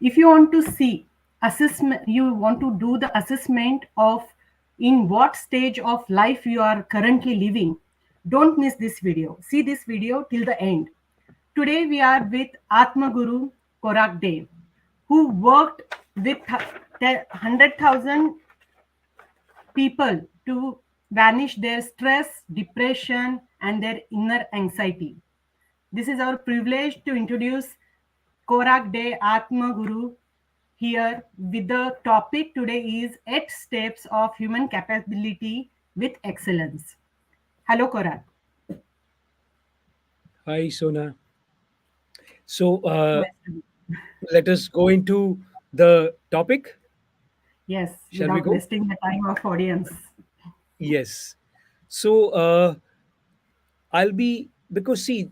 If you want to see assessment, you want to do the assessment of in what stage of life you are currently living, don't miss this video. See this video till the end. Today we are with AatmaGuru Korak Dev, who worked with 100,000 people to banish their stress, depression, and their inner anxiety. This is our privilege to introduce Korak Day Atma Guru here with the topic today is 8 steps of human capability with excellence. Hello Korak. Hi, Sona. So Nice to meet you. let us go into the topic. Yes, Shall we without go? wasting the time of audience. Yes. So I'll be because see,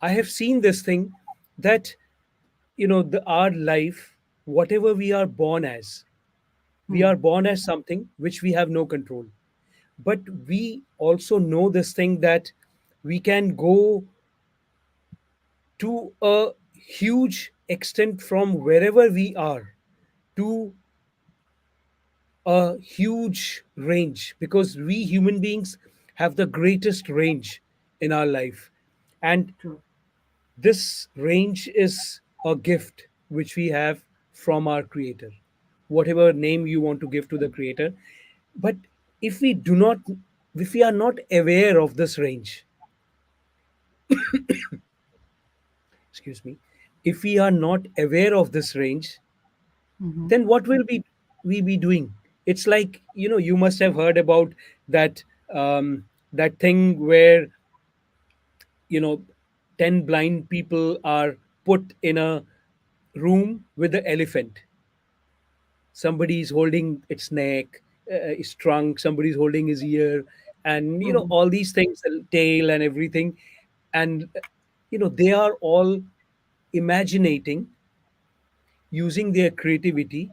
I have seen this thing that our life, whatever we Hmm. are born as something which we have no control. But we also know this thing that we can go to a huge extent from wherever we are to a huge range because we human beings have the greatest range in our life. And True. this range is a gift which we have from our creator, whatever name you want to give to the creator. But if we do not, if we are not aware of this range, excuse me, if we are not aware of this range, Mhm. then what will we be doing? It's like you must have heard about that that thing where you know 10 blind people are put in a room with the elephant. Somebody is holding its neck, its trunk, somebody is holding his ear, and Mhm. all these things, tail and everything. And they are all imaginating using their creativity,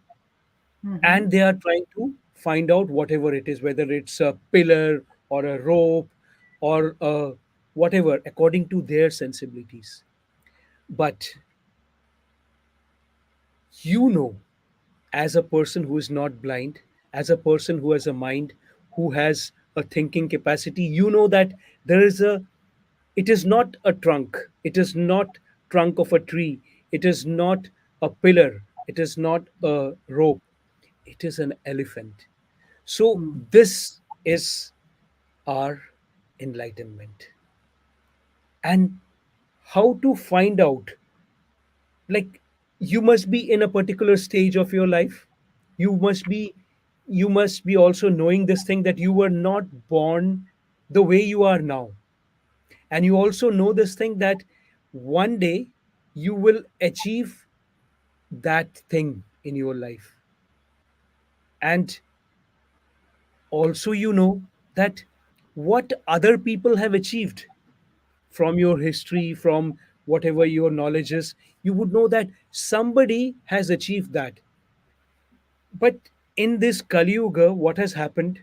Mhm. and they are trying to find out whatever it is, whether it's a pillar or a rope or whatever, according to their sensibilities. But you know, as a person who is not blind, as a person who has a mind, who has a thinking capacity, you know that there is a it is not a trunk, it is not trunk of a tree, it is not a pillar, it is not a rope, it is an elephant. So Hmm. this is our enlightenment. And how to find out, like, you must be in a particular stage of your life. You must be you must be also knowing this thing that you were not born the way you are now. And you also know this thing that one day you will achieve that thing in your life. And also you know that what other people have achieved from your history, from whatever your knowledge is, you would know that somebody has achieved that. But in this Kali Yuga, what has happened?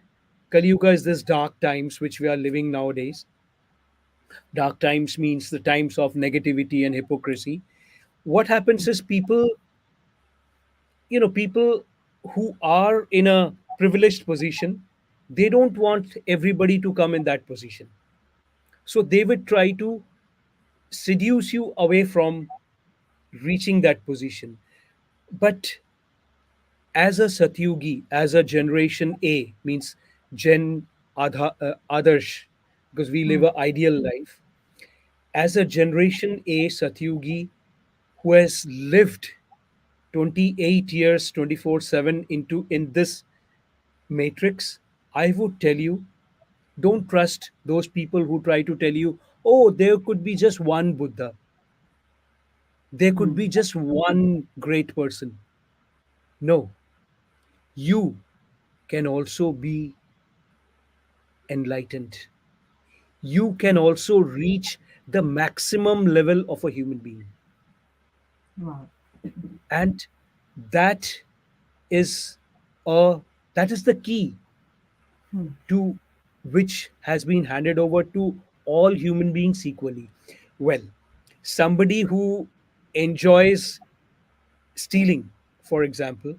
Kali Yuga is this dark times which we are living nowadays. Dark times means the times of negativity and hypocrisy. What happens is people who are in a privileged position, they don't want everybody to come in that position. So they would try to seduce you away from reaching that position. But as a Satyugi, as a generation A, means Gen Adarsh, because we live Hmm. an ideal life. As a generation A Satyugi who has lived 28 years, 24/7 in this matrix, I would tell you, don't trust those people who try to tell you, oh, there could be just one Buddha, there could be Hmm. just one great person. No, you can also be enlightened. You can also reach the maximum level of a human being. Wow. And that is a that is the key Hmm. to which has been handed over to all human beings equally. Well, somebody who enjoys stealing, for example,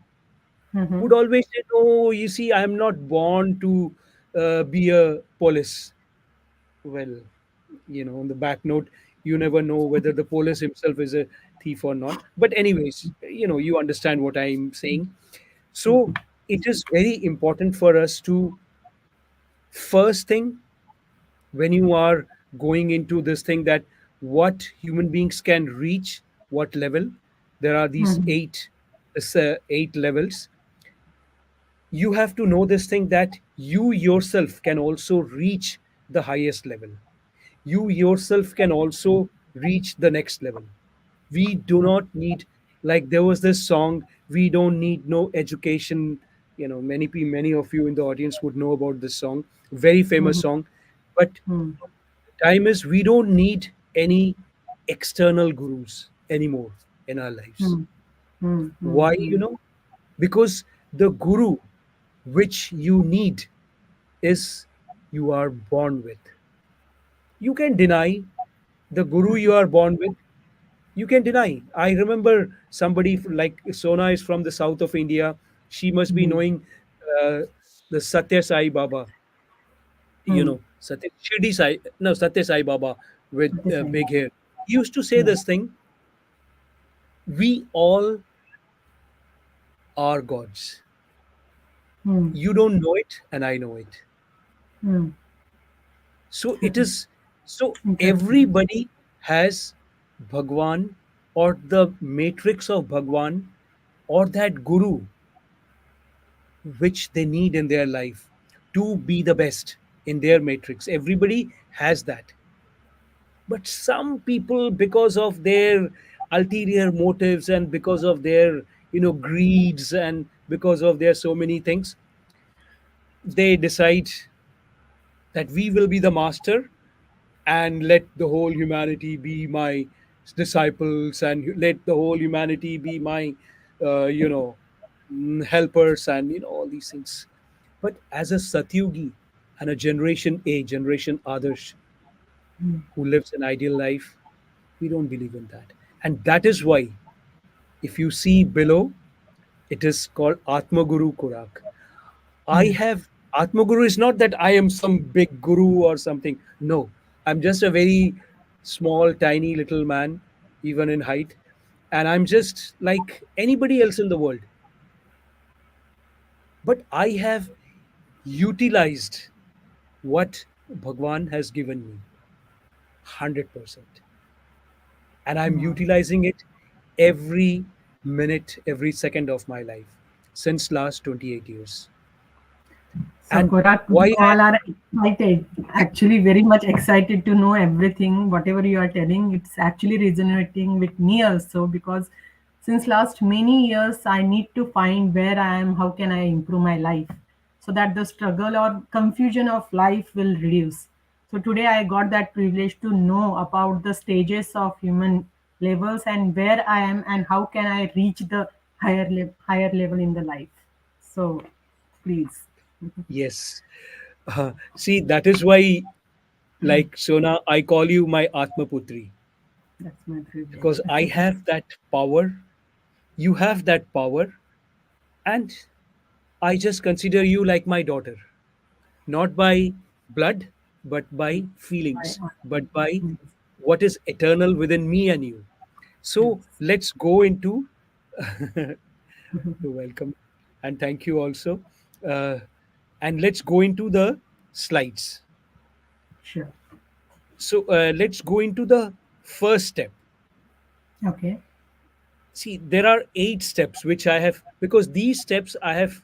Mm-hmm. would always say, "No, you see, I am not born to be a police." Well, on the back note, you never know whether the police himself is a thief or not. But anyways, you understand what I'm saying. So it is very important for us to, first thing, when you are going into this thing, that what human beings can reach, what level. There are these Mm-hmm. eight levels. You have to know this thing, that you yourself can also reach the highest level. You yourself can also reach the next level. We do not need, like there was this song, we don't need no education. Many of you in the audience would know about this song, very famous Mm-hmm. song. But time is, we don't need any external gurus anymore in our lives. Why? Mm-hmm. Because the guru which you need is you are born with. You can deny the guru you are born with. You can deny. I remember somebody like Sona is from the south of India. She must be Mm-hmm. knowing uh, the Satya Sai Baba. Satya Sai Baba with Mm-hmm. big hair. He used to say Yeah. this thing: we all are gods. Mm. You don't know it, and I know it. Mm. So it is. So Interesting. everybody has Bhagwan, or the matrix of Bhagwan, or that guru which they need in their life to be the best in their matrix. Everybody has that. But some people, because of their ulterior motives, and because of their greeds, and because of their so many things, they decide that we will be the master, and let the whole humanity be my disciples, and let the whole humanity be my uh, you know helpers, and all these things. But as a Satyugi and a generation A, generation Adarsh, who lives an ideal life, we don't believe in that. And that is why, if you see below, it is called AatmaGuru Korak. I Mm. have AatmaGuru is not that I am some big guru or something. No, I'm just a very small, tiny little man, even in height. And I'm just like anybody else in the world. But I have utilized what Bhagwan has given me 100%. And I'm Wow. utilizing it every minute, every second of my life since last 28 years. So, And Korak, we why all are excited, actually, very much excited to know everything, whatever you are telling. It's actually resonating with me also because since last many years, I need to find where I am, how can I improve my life so that the struggle or confusion of life will reduce. So, today I got that privilege to know about the stages of human levels and where I am and how can I reach the higher level in the life. So, please. yes. See, that is why, like Sona, I call you my Atma Putri, That's my privilege. because I have that power. You have that power. And I just consider you like my daughter, not by blood, but by I feelings, honor but by you. what is eternal within me and you. Yes. So let's go into welcome, and thank you also. Uh, and let's go into the slides. Sure. So let's go into the first step. Okay. See, there are 8 steps which I have, because these steps I have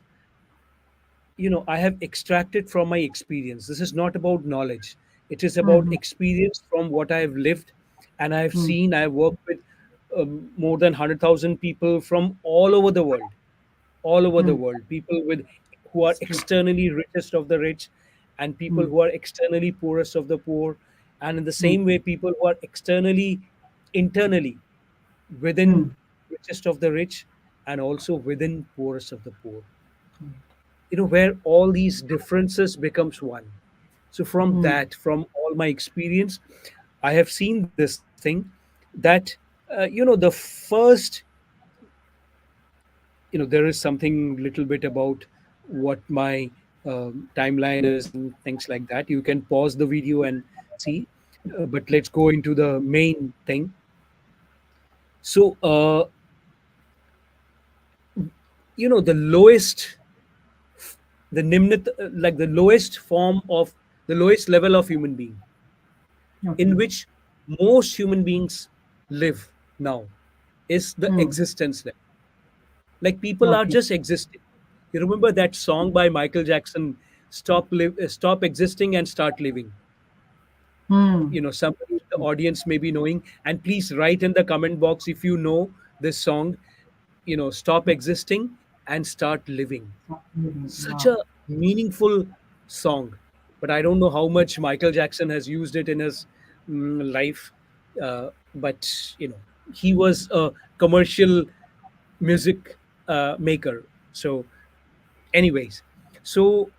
extracted from my experience. This is not about knowledge. It is about Mm-hmm. experience from what I have lived, and I have Mm. seen. I have worked with more than 100,000 people from all over the world, all over the Mm. world. People who are It's true. externally richest of the rich, and people Mm. who are externally poorest of the poor, and in the Mm. same way, people who are internally within Mm. richest of the rich, and also within poorest of the poor, where all these differences becomes one. So Mm. from all my experience, I have seen this thing, that the first there is something little bit about what my timeline is and things like that. You can pause the video and see, but let's go into the main thing. So the lowest, the nimnit, like the lowest form of, the lowest level of human being in Okay. which most human beings live now is the Hmm. existence level. Like people are Okay. just existing. You remember that song by Michael Jackson, stop existing and start living. Hmm. Somebody in the audience may be knowing, and please write in the comment box if you know this song. Stop existing and start living. Such Wow. a meaningful song, but I don't know how much Michael Jackson has used it in his life. But he was a commercial music maker. So, anyways, so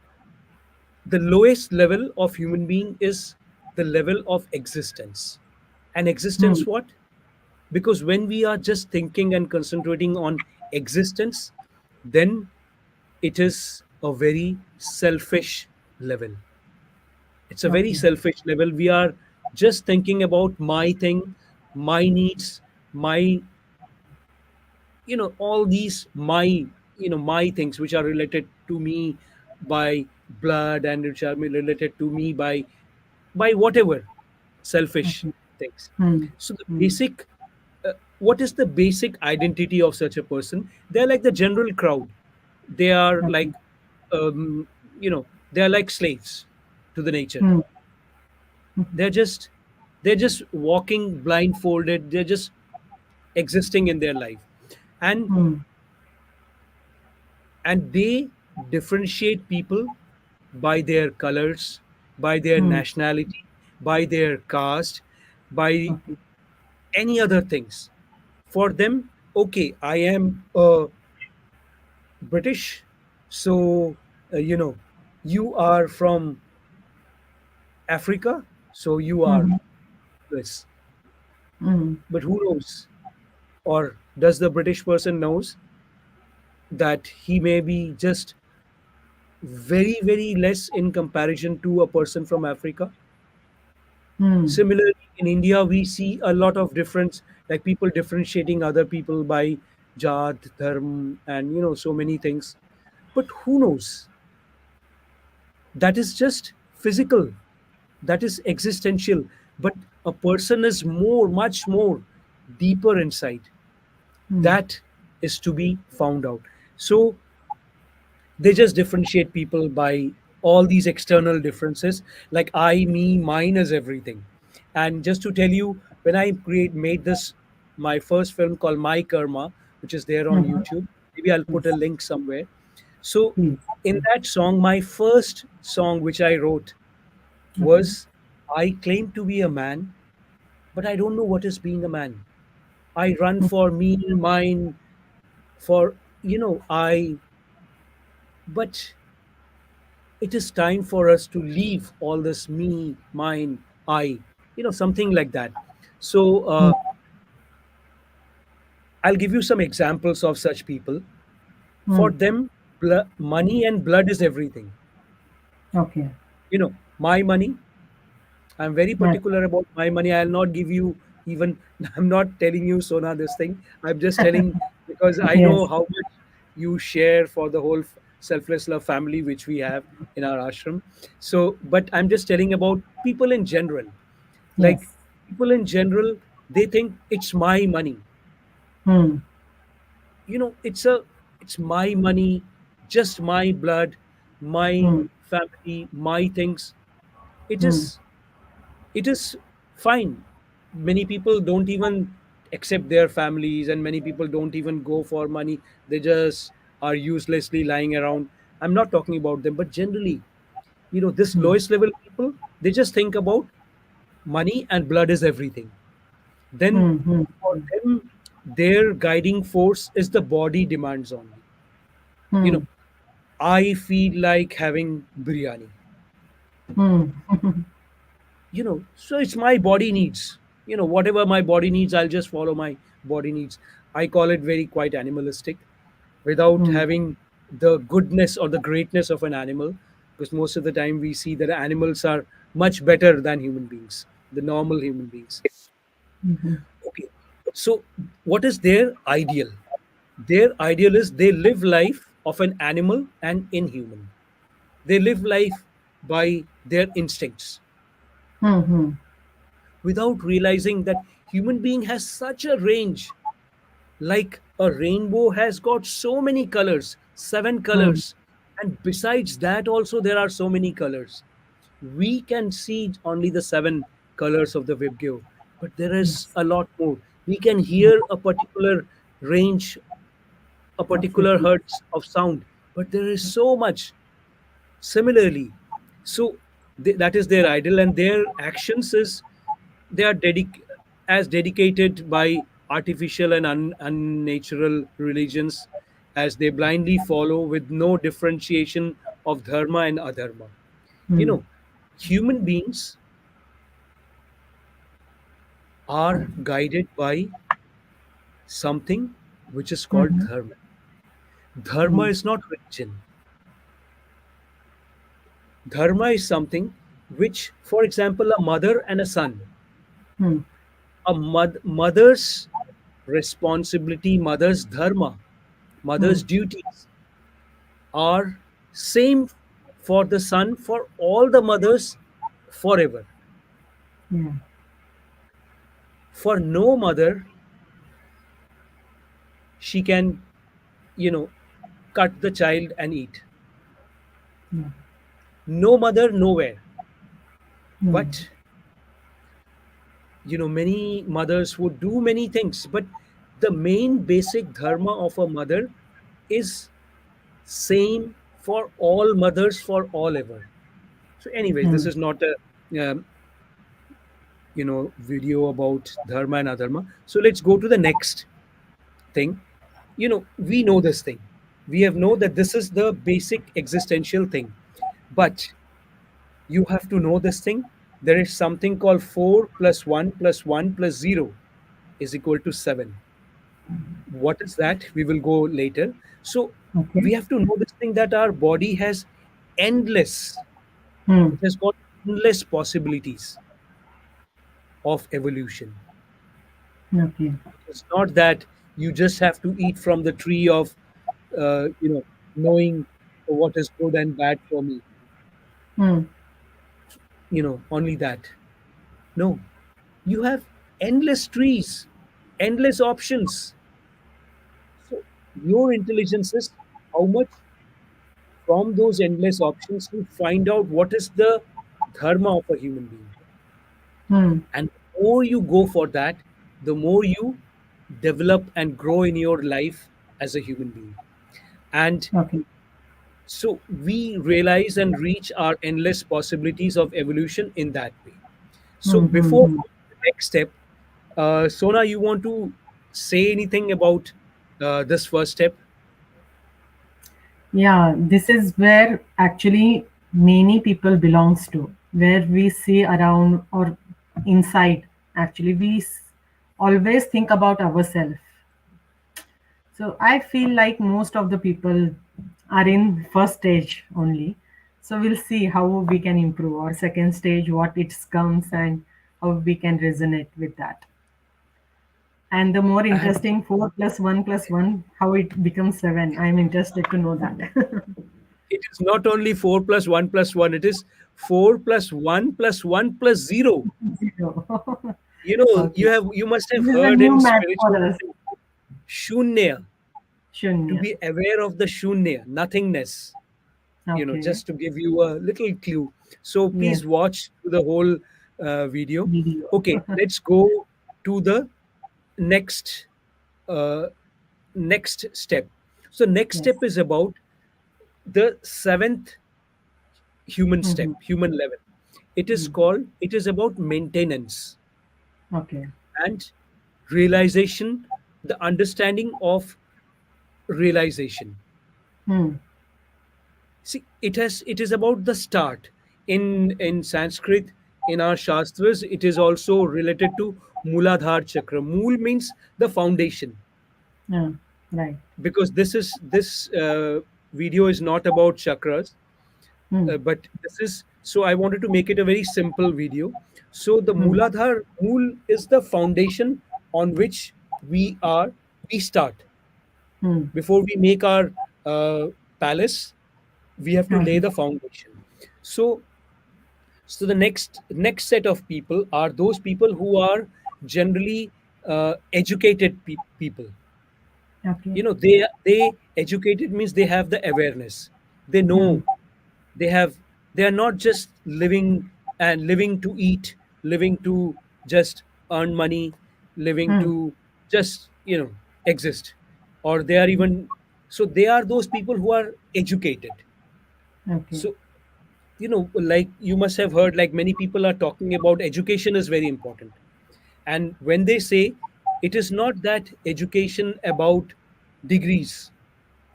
the lowest level of human being is the level of existence. And Hmm. existence what? Because when we are just thinking and concentrating on existence, then it is a very selfish level. It's a very Okay. selfish level. We are just thinking about my thing, my needs, my, all these my things which are related to me by blood, and which are related to me by whatever selfish Okay. things. Hmm. So the Hmm. basic, what is the basic identity of such a person? They're like the general crowd. They are Okay. like, um, they are like slaves to the nature. Hmm. they're just they're just walking blindfolded. They're just existing in their life. and Hmm. and they differentiate people by their colors, by their Hmm. nationality, by their caste, by Okay. any other things. For them, okay, I am British, so you are from Africa, so you are Hmm. Bliss. Hmm. But who knows? Or does the British person knows that he may be just very, very less in comparison to a person from Africa? Hmm. Similarly, in India, we see a lot of difference, like people differentiating other people by jat, dharm, and so many things. But who knows? That is just physical, that is existential. But a person is more, much more deeper inside. Hmm. That is to be found out. So they just differentiate people by all these external differences, like I, me, mine is everything. And just to tell you, when I made this, my first film called My Karma, which is there on Hmm. YouTube, maybe I'll put a Yes. link somewhere. So Please. in that song, my first song which I wrote Okay. was, I claim to be a man, but I don't know what is being a man. I run for me, mine, for I, but it is time for us to leave all this me, mine, I, something like that. So Hmm. I'll give you some examples of such people. For Hmm. them, money and blood is everything. Okay. My money, I'm very Yes. particular about my money. I'll not give you even, I'm not telling you, Sona, this thing. I'm just telling because I Yes. know how much you share for the whole selfless love family which we have in our ashram. So, but I'm just telling about people in general. Like Yes. people in general, they think it's my money. Hmm. It's my money, just my blood, my Hmm. family, my things. It Hmm. is it is fine. Many people don't even accept their families, and many people don't even go for money. They just are uselessly lying around. I'm not talking about them, but generally, this Hmm. lowest level people, they just think about money and blood is everything. Then Hmm. Hmm. for them, their guiding force is the body demands only. you Hmm. know I feel like having biryani. Hmm. So it's my body needs. Whatever my body needs, I'll just follow my body needs. I call it very quite animalistic. without Hmm. having the goodness or the greatness of an animal, because most of the time we see that animals are much better than human beings, the normal human beings. Mhm. Okay, so what is their ideal? Their ideal is they live life of an animal and inhuman. They live life by their instincts Hmm. Hmm. without realizing that human being has such a range. Like a rainbow has got so many colors, seven Hmm. colors, and besides that also there are so many colors. We can see only the seven colors of the Vibgyo, but there is Yes. a lot more. We can hear a particular range, a Of particular frequency. hertz of sound, but there is so much. Similarly, so that is their ideal, and their actions is they are as dedicated by artificial and unnatural religions as they blindly follow with no differentiation of dharma and adharma. You Hmm. know, human beings are guided by something which is called Mhm. dharma. Dharma Hmm. is not religion. Dharma is something which, for example, a mother and a son, Hmm. a mother's responsibility, mother's dharma, Hmm. mother's duties are same for the son, for all the mothers forever. Yeah. For no mother, she can, you know, cut the child and eat. Yeah. No mother, nowhere. Hmm. But, many mothers would do many things, but the main basic dharma of a mother is same for all mothers for all ever. So, anyways, this Hmm. is not a video about dharma and adharma. So let's go to the next thing. We know this thing. We have know that this is the basic existential thing. But you have to know this thing. There is something called 4 plus 1 plus 1 plus 0 is equal to 7. What is that? We will go later. So Okay. we have to know this thing that our body has endless, Hmm. it has got endless possibilities of evolution. Okay. It's not that you just have to eat from the tree of, knowing what is good and bad for me. Hmm. Only that. No, you have endless trees, endless options. So your intelligence is how much from those endless options you find out what is the dharma of a human being. Hmm. And the more you go for that, the more you develop and grow in your life as a human being. And Okay. so we realize and reach our endless possibilities of evolution in that way. So Hmm. Hmm. before Hmm. the next step, Sona, you want to say anything about this first step? Yeah, this is where actually many people belongs to, where we see around or inside. Actually, always think about ourselves. So I feel like most of the people are in first stage only. So we'll see how we can improve, or second stage, what it comes, and how we can resonate with that. And the more And interesting, 4 plus 1 plus 1, how it becomes 7. I'm interested to know that. it is not only 4 plus 1 plus 1, it is 4 plus 1 plus 1 plus 0. Zero. You Okay. have you must have This is a heard new in math for spiritual us. shunya, to Shunya. be aware of the shunya, nothingness. Okay. Just to give you a little clue. So Yes. please watch the whole video. Video. Okay, let's go to the next uh, next step. So next Yes. step is about the seventh human step, Mm-hmm. human level. It is about maintenance Okay. and realization, the understanding of realization. Hmm. See, it is about the start. In Sanskrit, in our shastras, it is also related to Muladhar Chakra. Mool means the foundation. Yeah. Right. because this video is not about chakras, Hmm. but this is, so I wanted to make it a very simple video. So the Hmm. Mooladhar, Mool is the foundation on which we are we start. Hmm. Before we make our uh, palace, we have to lay Okay. the foundation. So the next set of people are those people who are generally educated people. Okay. They educated means they have the awareness. They Hmm. know, they have, they are not just living and living to eat, living to just earn money, living Hmm. to just exist, or they are even, so they are those people who are educated. Okay. So like you must have heard, like many people are talking about education is very important. And when they say, it is not that education about degrees,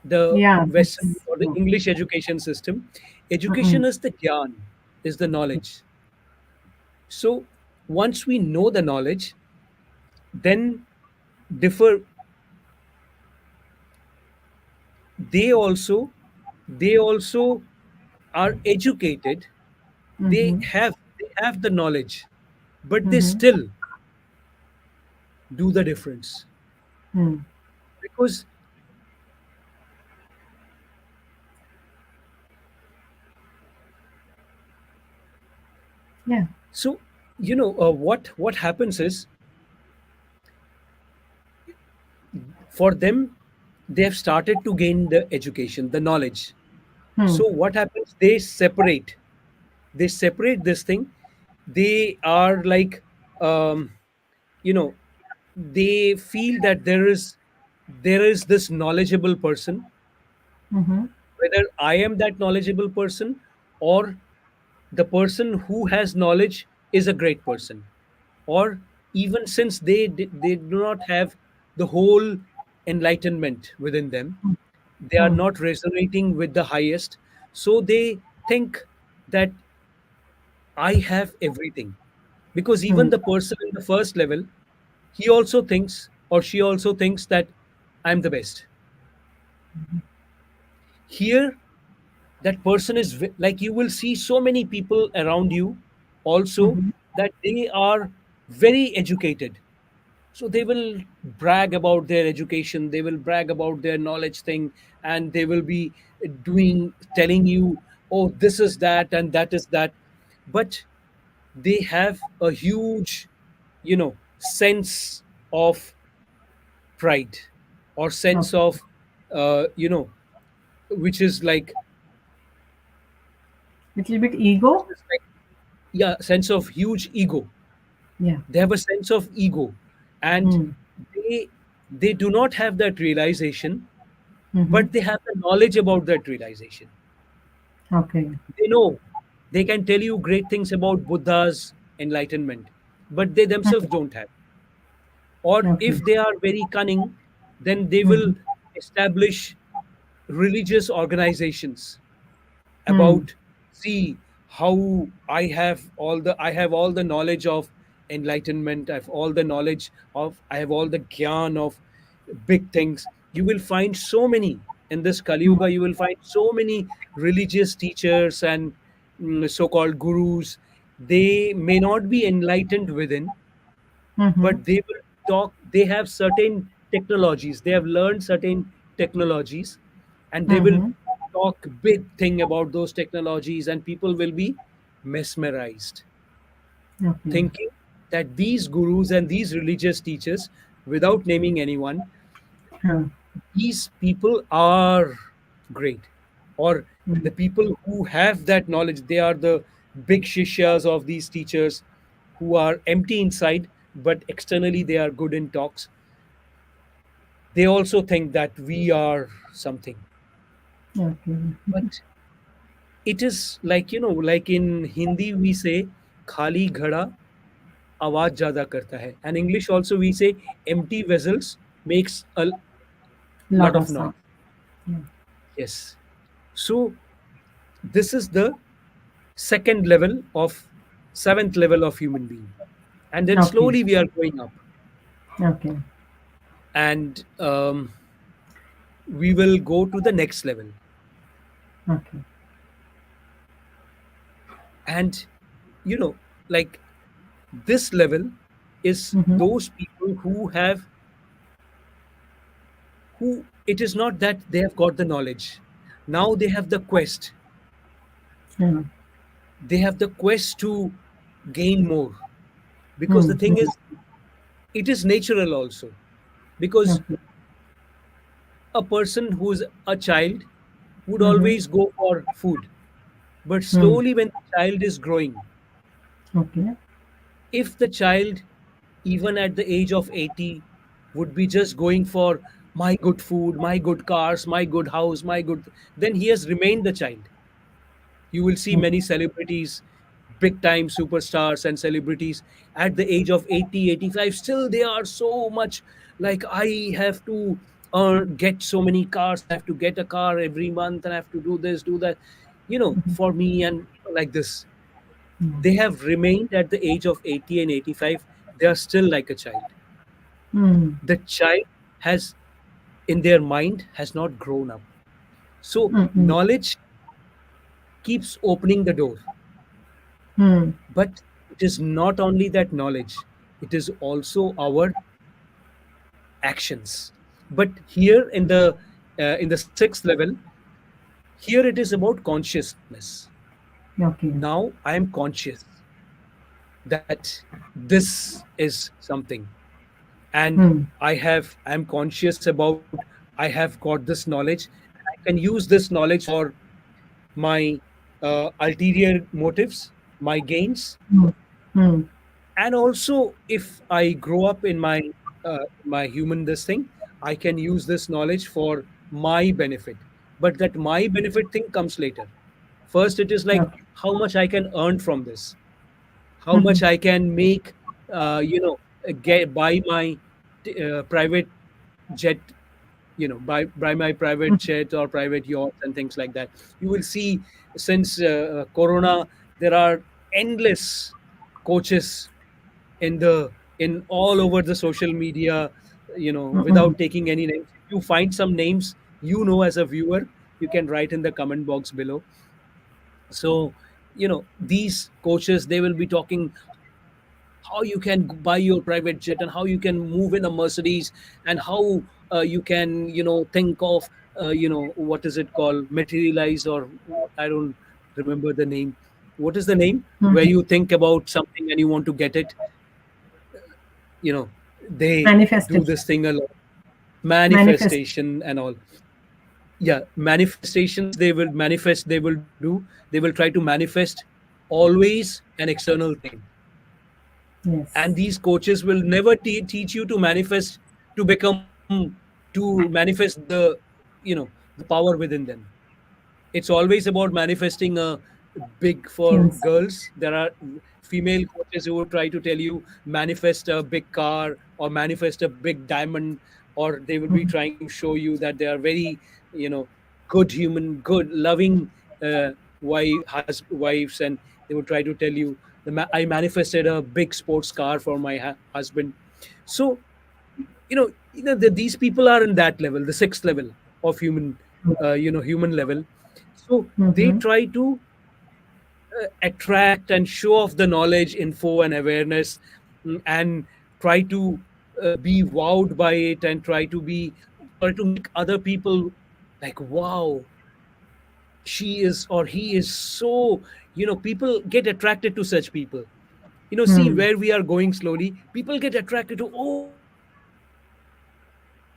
the Yeah, Western that's or the true. English education system. Mm-mm. Education is the gyan, is the knowledge. So once we know the knowledge, then differ, they also they also are educated. Mm-hmm. They have the knowledge, but they Mm-hmm. still do the difference. Hmm. Because Yeah. so what happens is, for them, they have started to gain the education, the knowledge. Hmm. So what happens, they separate this thing. They are like, um, you know they feel that there is this knowledgeable person, Mm-hmm. whether I am that knowledgeable person, or the person who has knowledge is a great person, or even since they do not have the whole enlightenment within them, they are Hmm. not resonating with the highest, so they think that I have everything. Because Hmm. even the person in the first level, he also thinks, or she also thinks, that I'm the best. Here, that person is like, you will see so many people around you also, Mm-hmm. that they are very educated. So they will brag about their education, they will brag about their knowledge thing, and they will be telling you, oh, this is that and that is that. But they have a huge sense of pride, or sense Okay. of which is like, Little bit which ego. is like yeah, sense of huge ego. Yeah. They have a sense of ego, and Hmm. they they do not have that realization, Mm-hmm. but they have the knowledge about that realization. Okay. They know, they can tell you great things about Buddha's enlightenment, but they themselves don't have. Or Okay. if they are very cunning, then they will Mm-hmm. establish religious organizations Hmm. about, see how I have all the knowledge of enlightenment, I have all the gyan of big things. You will find so many in this Kali Yuga, you will find so many religious teachers and so-called gurus. They may not be enlightened within, Mm-hmm. but they will talk, they have certain technologies, they have learned certain technologies, and they will Mm-hmm. talk big thing about those technologies, and people will be mesmerized, Okay. thinking that these gurus and these religious teachers, without naming anyone, Huh. these people are great, or Hmm. the people who have that knowledge, they are the big shishyas of these teachers, who are empty inside, but externally they are good in talks. They also think that we are something. Okay. But it is like, like in Hindi we say, khali ghada आवाज ज्यादा करता है, and English also we say, empty vessels makes a lot Lot of of sound. noise. Yeah. Yes. So this is the second level of seventh level of human being, and then Okay. slowly we are going up. Okay. And we will go to the next level. Okay. And you know, like, this level is Mm-hmm. those people who it is not that they have got the knowledge. Now they have the quest. Yeah. They have the quest to gain more. Because the thing Mm-hmm. is, it is natural also. Because Okay. a person who's a child would Mm-hmm. always go for food. But Mm. slowly, when the child is growing, Okay. if the child, even at the age of 80, would be just going for my good food, my good cars, my good house, my good, then he has remained the child. You will see Okay. many celebrities, big time superstars and celebrities at the age of 80, 85. Still they are so much like, I have to get so many cars, I have to get a car every month, and I have to do this, do that, for me, and like this. Mm. They have remained at the age of 80 and 85. They are still like a child. Mm. The child has, in their mind, has not grown up. So Mm-mm. knowledge keeps opening the door. Mm. But it is not only that knowledge, it is also our actions. But here in the sixth level, here it is about consciousness. Okay. Now I am conscious that this is something, and Mm. I'm conscious about, I have got this knowledge, and I can use this knowledge for my ulterior motives, my gains. Mm. Mm. And also, if I grow up in my human this thing, I can use this knowledge for my benefit. But that my benefit thing comes later. First it is like, Okay. how much I can earn from this, how Mm-hmm. much I can make, get buy my private jet, buy my private jet or private yachts and things like that. You will see, since corona, there are endless coaches in the in all over the social media, Mm-mm. without taking any names. If you find some names, as a viewer, you can write in the comment box below. So, these coaches, they will be talking how you can buy your private jet, and how you can move in a Mercedes, and how you can, think of, what is it called, materialize, or I don't remember the name. What is the name where Mm-hmm. you think about something and you want to get it? you know they do Manifestation. this thing a lot. Manifest. Manifestation and all. Yeah, manifestations, they will do, they will try to manifest always an external thing. Yes. And these coaches will never teach you to manifest, to manifest the power within them. It's always about manifesting a big, for Things. girls there are female coaches who would try to tell you manifest a big car or manifest a big diamond, or they will be Mm-hmm. trying to show you that they are very, you know good human, good loving, wives, and they would try to tell you, I manifested a big sports car for my husband. So, these people are in that level, the sixth level of human level. So they Mm-hmm. try to attract and show off the knowledge, info, and awareness, and try to be wowed by it, and try to make other people like, wow, she is or he is so, people get attracted to such people. See Mm. where we are going slowly. People get attracted to, oh,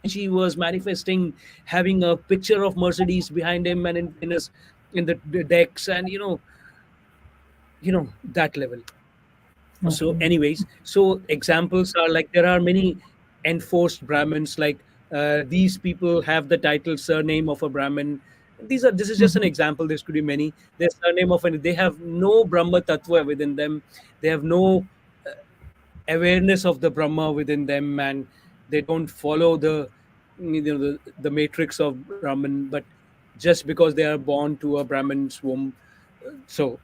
she was manifesting, having a picture of Mercedes behind him, and in his in the decks, and that level. So Okay. anyways, so examples are like, there are many enforced Brahmins, like these people have the title surname of a Brahmin. This is just an Mm-hmm. example, this could be many. Their surname of an, they have no Brahma tattva within them. They have no awareness of the Brahma within them, and they don't follow the matrix of Brahman. But just because they are born to a Brahmin's womb, so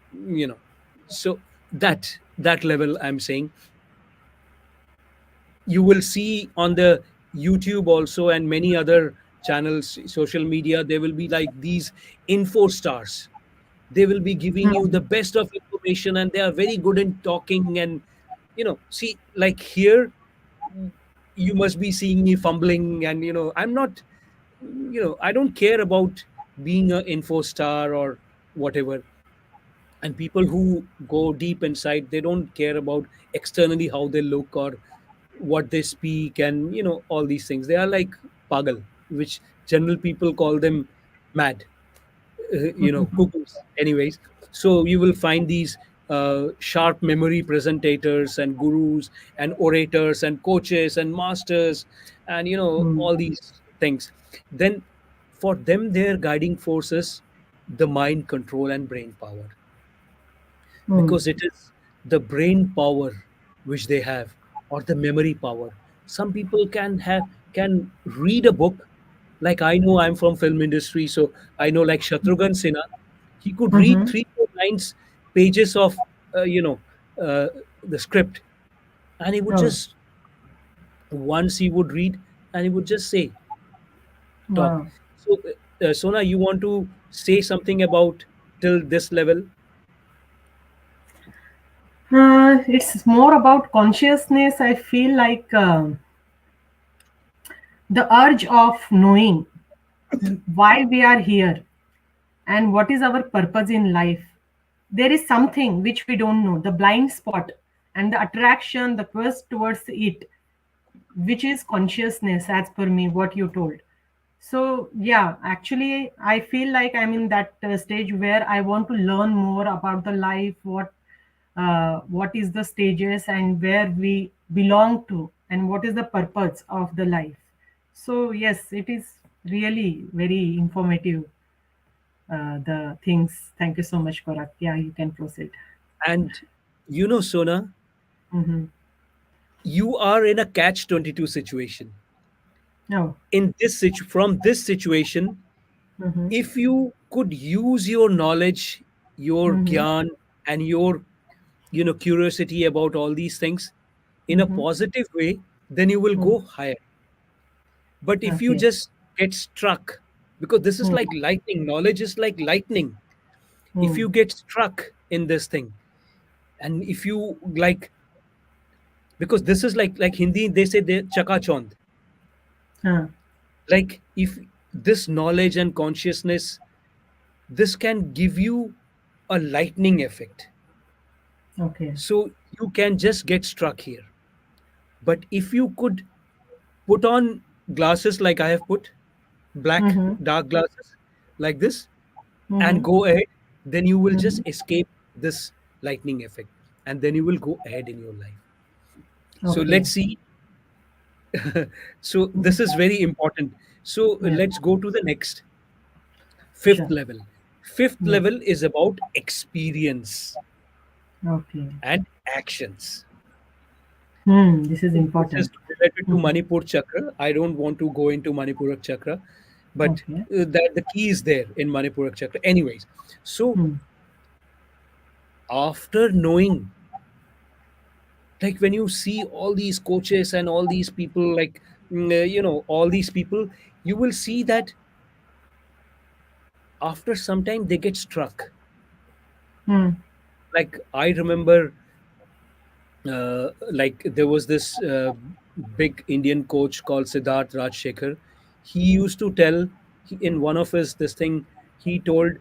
so that level, I'm saying. And you will see on the YouTube also, and many other channels, social media, there will be like these info stars. They will be giving you the Hmm. best of information, and they are very good in talking. And see, like here, you must be seeing me fumbling, and I'm not, I don't care about being an info star or whatever. And people who go deep inside, they don't care about externally how they look or what they speak, and all these things. They are like pagal, which general people call them mad, cuckoos. Anyways, so you will find these sharp memory presentators and gurus and orators and coaches and masters, and Hmm. all these things. Then for them, their guiding force is the mind control and brain power, Hmm. because it is the brain power which they have, or the memory power. Some people can read a book. Like, I know, I'm from film industry, so I know, like Shatrughan Sinha, he could read Mm-hmm. 3 4 lines, pages of uh, the script, and he would Oh, just, once he would read, and he would just say, talk. wow. So Sona, you want to say something about till this level? It's more about consciousness. I feel like the urge of knowing why we are here and what is our purpose in life. There is something which we don't know, the blind spot and the attraction, the quest towards it, which is consciousness, as per me, what you told. So, yeah, actually, I feel like I'm in that stage where I want to learn more about the life, what is the stages and where we belong to, and what is the purpose of the life. So, yes, it is really very informative, the things. Thank you so much, Korak. Yeah, you can proceed. And Sona, Mm-hmm. you are in a catch 22 situation. No. From this situation, Mm-hmm. if you could use your knowledge, your Mm-hmm. gyan, and your curiosity about all these things in a Mm-hmm. positive way, then you will Mm. go higher. But if you Okay. just get stuck, because this is Mm. like lightning, knowledge is like lightning. If Mm. you get struck in this thing, and if you like, because this is like Hindi, they say they chaka chond. Huh. Like, if this knowledge and consciousness, this can give you a lightning effect. Okay. So you can just get struck here. But if you could put on glasses like I have put, black, Mm-hmm. dark glasses like this, and Mm-hmm. go ahead, then you will just Mm-hmm. escape this lightning effect, and then you will go ahead in your life. So Okay. let's see. So this is Mhm. very important. So Yeah. let's go to the next, fifth Sure. level. Fifth Yeah. level is about experience Okay. and actions. This is This is important. related to Mhm. Manipur chakra. I don't want to go into Manipurak chakra, but Okay. that the key is there in Manipurak chakra. Anyways, so Hmm. after knowing, like when you see all these coaches and all these people, like all these people, you will see that after some time they get struck. Hmm. Like, I remember, like there was this big Indian coach called Siddharth Rajshekhar. He used to tell, in one of his this thing, he told,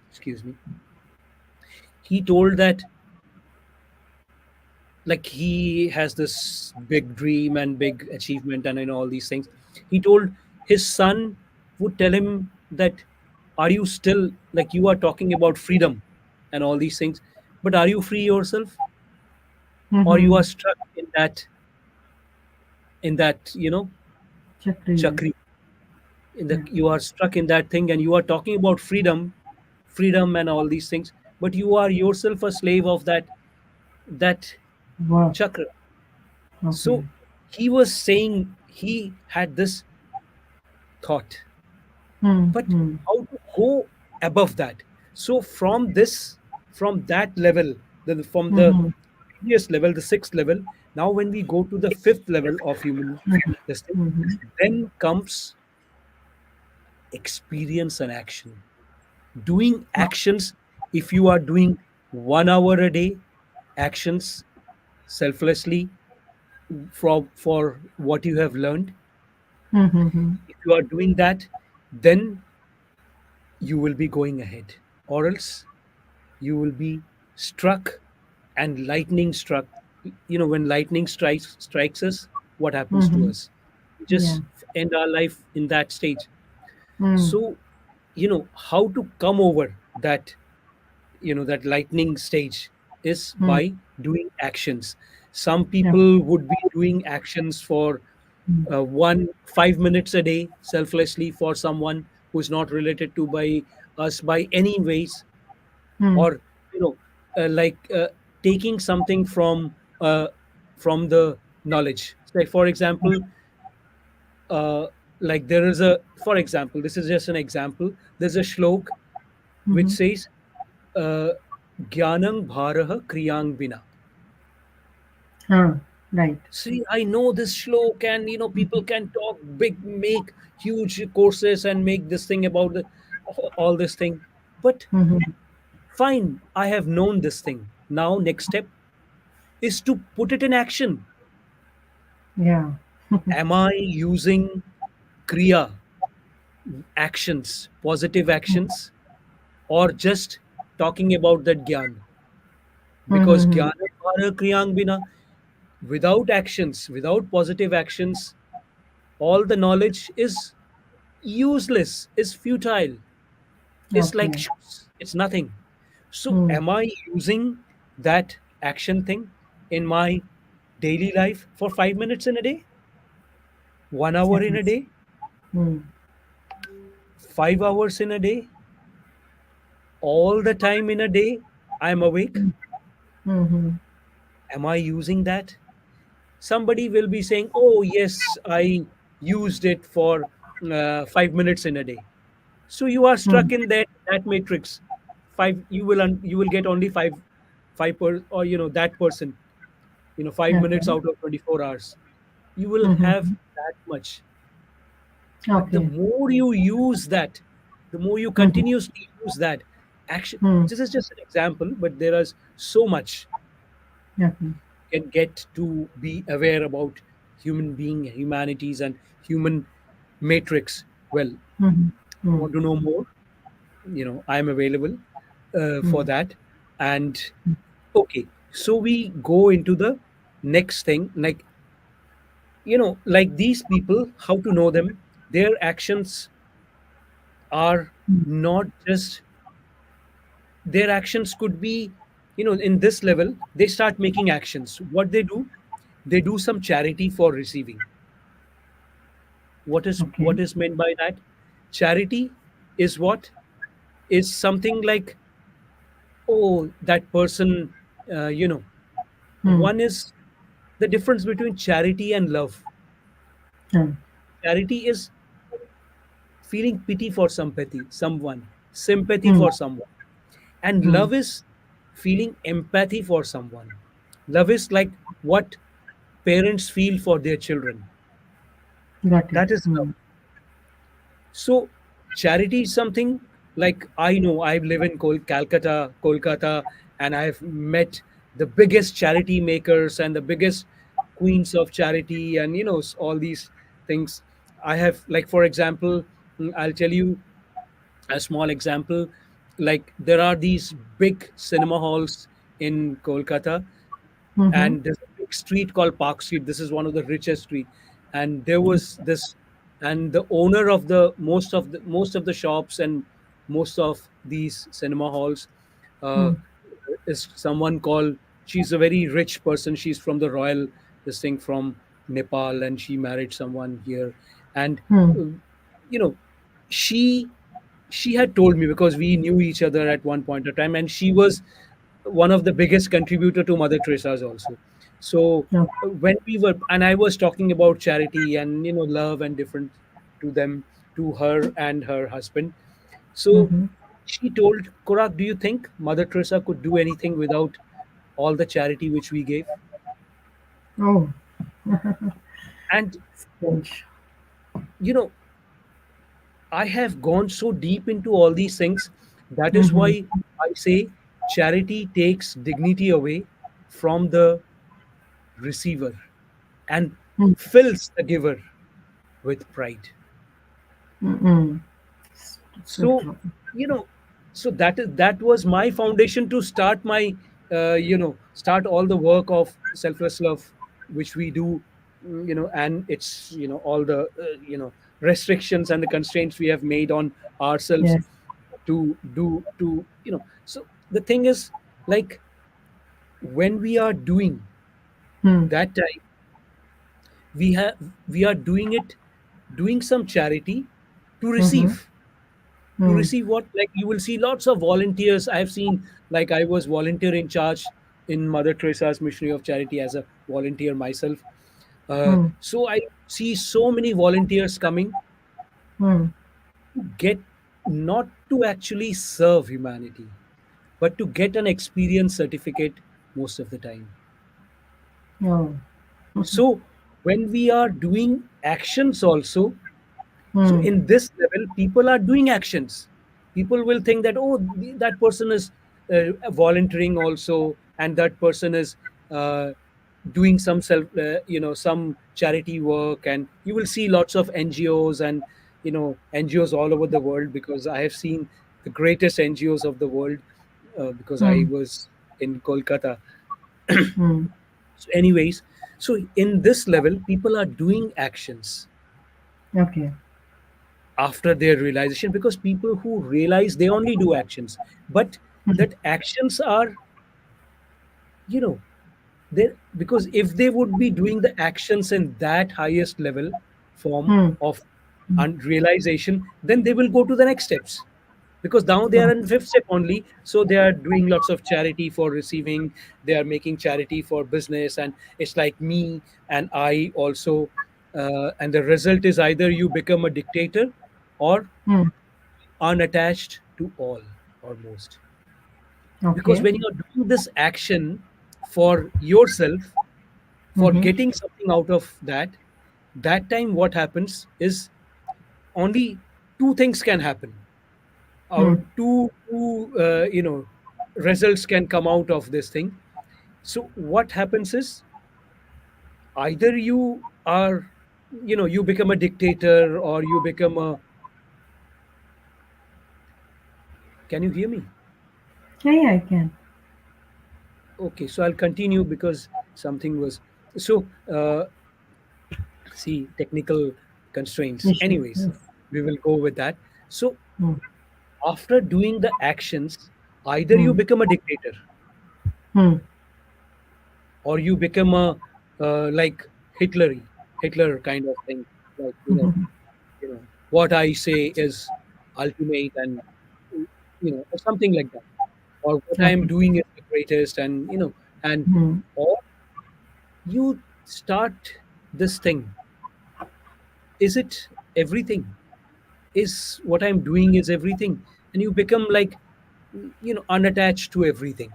excuse me, he told that, like, he has this big dream and big achievement and all these things. He told his son would tell him that, are you still, like, you are talking about freedom and all these things, but are you free yourself, or you Mm-hmm. are stuck in that Chakri. chakri, in the Yeah. you are stuck in that thing, and you are talking about freedom and all these things, but you are yourself a slave of that Wow. chakra. Okay. So he was saying he had this thought, Hmm. but Hmm. how to go above that. So from that level, from the Mm-hmm. previous level, the sixth level, Now, when we go to the fifth level of human this thing, Mm-hmm. then comes experience and action. Doing actions, if you are doing 1 hour a day, actions selflessly for what you have learned, Mm-hmm. if you are doing that, then you will be going ahead. Or else you will be struck and lightning struck. When lightning strikes us, what happens to Mm-hmm. us? We Yeah. just end our life in that stage. Mm. So, how to come over that lightning stage is Mm. by doing actions. Some Yeah. people would be doing actions for Mm. 5 minutes a day selflessly for someone who's not related to by us by any ways, Mm. or you know like taking something from the knowledge. Say for example, uh, like there is a for example, this is just an example, there's a shlok which Mm-hmm. says uh, Gyanang bharah kriyang bina. Right. See, I know this shlok, and people can talk big, make huge courses, and make this thing about all this thing. But Mm-hmm. fine, I have known this thing. Now, next step is to put it in action. Yeah. Am I using kriya, actions, positive actions, or just talking about that gyan? Because Mm-hmm. jnana bhara kriyang bina, without actions, without positive actions, all the knowledge is useless, is futile, is like Okay. shoes. It's nothing. So, Mm. am I using that action thing in my daily life for 5 minutes in a day, 1 hour in a Yes. day, Mm. 5 hours in a day, all the time in a day? I'm awake. Mm-hmm. Am I using that? Somebody will be saying, "Oh, yes, I used it for 5 minutes in a day." So you are Mm. stuck in that matrix. You will get only or that person, 5 minutes Okay. out of 24 hours. You will have Mm-hmm. that much. But the Okay. more you use that, the more you Mm-hmm. continuously use that action. Mm. This is just an example, but there is so much Okay. you can get to be aware about human being, humanities, and human matrix. Well, Mm-hmm. Mm. want to know more? I'm available for Mm. that. And okay, so we go into the next thing, like like these people, how to know them? Their actions are Mm. not just their actions could be, in this level they start making actions. What they do some charity for receiving. Okay. What is meant by that? Charity is what is something like, oh, that person, Mm. one is the difference between charity and love. Mm. Charity is feeling pity for someone, sympathy Mm. for someone. And Mm. love is feeling empathy for someone. Love is like what parents feel for their children. Got it. That is love. Mm. So charity is something like, I know I live in Kolkata, and I've met the biggest charity makers and the biggest queens of charity, and all these things. I have, like for example, I'll tell you a small example. Like there are these big cinema halls in Kolkata, Mm-hmm. and there's a big street called Park Street. This is one of the richest street, and there was this, and the owner of the most of the shops and most of these cinema halls uh, Mm. is someone called. She's a very rich person. She's from the royal this thing from Nepal, and she married someone here, and Mm. uh, you know she she had told me, because we knew each other at one point of time, and she was one of the biggest contributor to Mother Teresa's also. So Okay. when we were, and I was talking about charity and love and different to them, to her and her husband. So Mm-hmm. she told, Korak, do you think Mother Teresa could do anything without all the charity which we gave? Oh, And strange. you know, I have gone so deep into all these things. That is Mm-hmm. why I say charity takes dignity away from the receiver and fills the giver with pride. Mm-mm. So So, true. you know, so that was my foundation to start my start all the work of selfless love, which we do. And it's all the restrictions and the constraints we have made on ourselves Yes. to do to so the thing is, like, when we are doing Hmm. that time, we have we are doing it, doing some charity to Mm-hmm. receive. To Hmm. receive what? Like, you will see lots of volunteers. I've seen, like, I was volunteer in charge in Mother Teresa's missionary of charity as a volunteer myself. Hmm. So I see so many volunteers coming Hmm. to get, not to actually serve humanity, but to get an experience certificate most of the time. Oh. So when we are doing actions also, so Hmm. in this level, people are doing actions. People will think that, oh, that person is volunteering also, and that person is uh, doing some some charity work. And you will see lots of NGOs and NGOs all over the world, because I have seen the greatest NGOs of the world, because I Hmm. was in Kolkata. Hmm. So, anyways, so in this level, people are doing actions Okay. after their realization, because people who realize, they only do actions. But that actions are, you know there, because if they would be doing the actions in that highest level form Hmm. of realization, then they will go to the next steps, because now they are Oh. in fifth step only. So they are doing lots of charity for receiving, they are making charity for business, and it's like me and I also. And the result is, either you become a dictator or Hmm. unattached to all, almost. Because Okay. when you are doing this action for yourself, for Mm-hmm. getting something out of that, that time what happens is, only two things can happen, Hmm. or two results can come out of this thing. So what happens is, either you are, you become a dictator, or you become a, can you hear me? Yeah, yeah, I can. Okay, so I'll continue, because something was, so see, technical constraints. Issues. Anyways, Yes. we will go with that. So Hmm. after doing the actions, either you Hmm. become a dictator, Hmm. or you become a like Hitler kind of thing. Like, what I say is ultimate, and or something like that. Or what I am Okay. doing is the greatest, and Hmm. or you start this thing. Is it everything? Is what I'm doing is everything? And you become like, unattached to everything.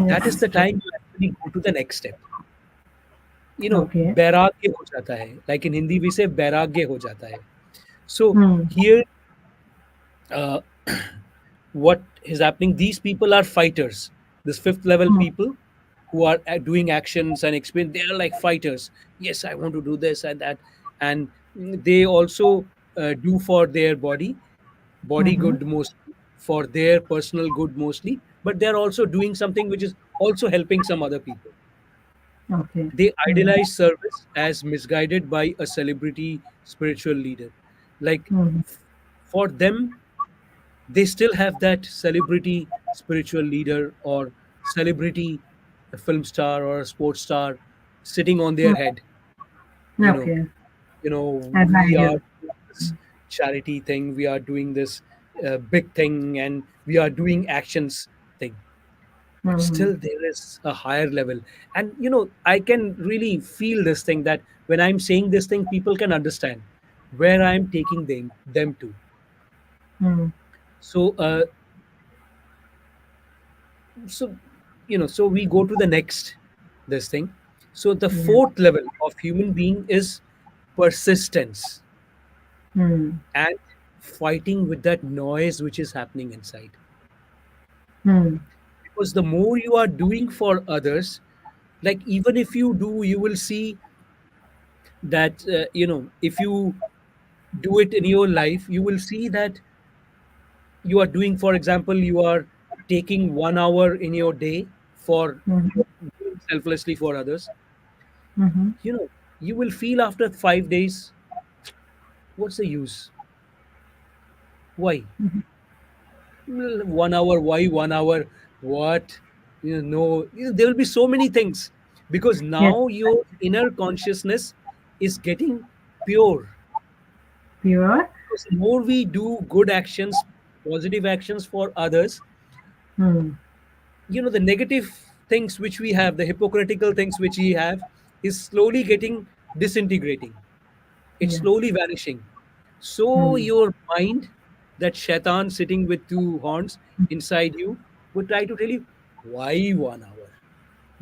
That is Yes. the True. time you actually go to the next step. Okay. बैराग्य हो जाता है. Like in Hindi we say बैराग्य हो जाता है. So Hmm. here, uh, what is happening, these people are fighters. This fifth level Hmm. people who are doing actions and experience, they are like fighters. Yes, I want to do this and that. And they also do for their body Mm-hmm. good mostly, for their personal good mostly, but they're also doing something which is also helping some other people. Okay. They Hmm. idolize service as misguided by a celebrity spiritual leader. Like, Hmm. for them, they still have that celebrity spiritual leader, or celebrity film star or a sports star sitting on their head. You know, Okay. As we are ideal. doing this charity thing, we are doing this big thing, and we are doing actions thing. But Mm-hmm. still there is a higher level. And I can really feel this thing, that when I'm saying this thing, people can understand where I'm taking them to. Hmm. So so so we go to the next, this thing. So the Yeah. fourth level of human being is persistence Hmm. and fighting with that noise which is happening inside. Hmm. Because the more you are doing for others, like even if you do, you will see that, if you do it in your life, you will see that you are doing, for example, you are taking 1 hour in your day for Mhm. doing selflessly for others. Mhm. you know you will feel after 5 days, what's the use? Why? 1 hour? Why 1 hour? What? No, there will be so many things, because Yes. now your inner consciousness is getting pure. Pure. Because the more we do good actions, positive actions for others, Hmm. the negative things which we have, the hypocritical things which we have, is slowly getting disintegrating. It's Yes. slowly vanishing. So Hmm. your mind, that shaitan sitting with two horns inside you, would try to tell you, why 1 hour?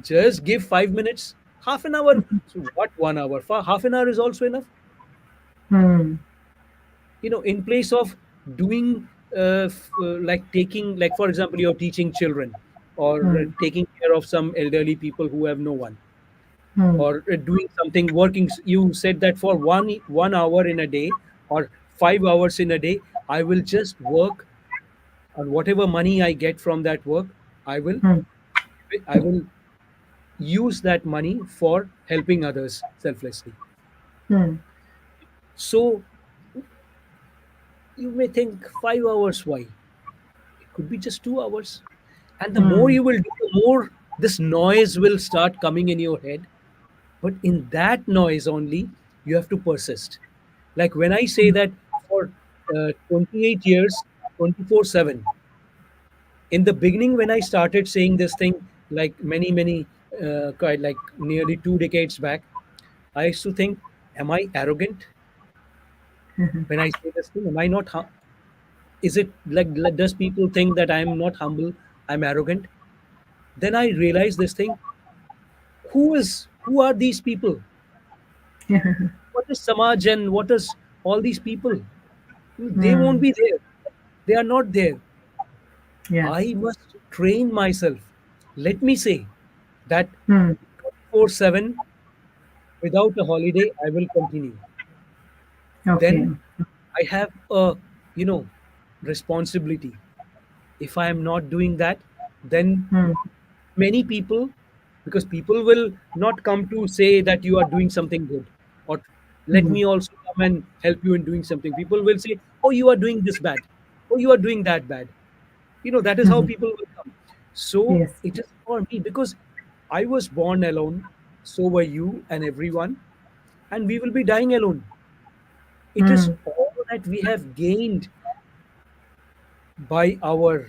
Just give 5 minutes, half an hour. So what 1 hour? For half an hour is also enough. Hmm. In place of doing, like taking, like for example, you're teaching children, or Hmm. taking care of some elderly people who have no one, Hmm. or doing something, working. You said that for one hour in a day, or 5 hours in a day, I will just work, and whatever money I get from that work, i will Hmm. I will use that money for helping others selflessly. Hmm. So you may think 5 hours, why? It could be just 2 hours. And the more Hmm. you will do, the more this noise will start coming in your head. But in that noise only, you have to persist. Like when I say that for 28 years, 24/7, in the beginning, when I started saying this thing, like many, like nearly 2 decades back, I used to think, am I arrogant when I say this thing? Am I not? Is it like, does people think that I'm not humble? I'm arrogant? Then I realized this thing. Who are these people? What is Samaj and what is all these people? They won't Hmm. be there. They are not there. Yes. I must train myself. Let me say that Hmm. 24/7, without a holiday, I will continue. Okay. Then I have a, you know, responsibility. If I am not doing that, then Hmm. many people, because people will not come to say that you are doing something good, or let Hmm. me also come and help you in doing something. People will say, oh, you are doing this bad, oh, you are doing that bad. That is how Hmm. people will come. So Yes. it is for me, because I was born alone, so were you and everyone, and we will be dying alone. It is Hmm. all that we have gained by our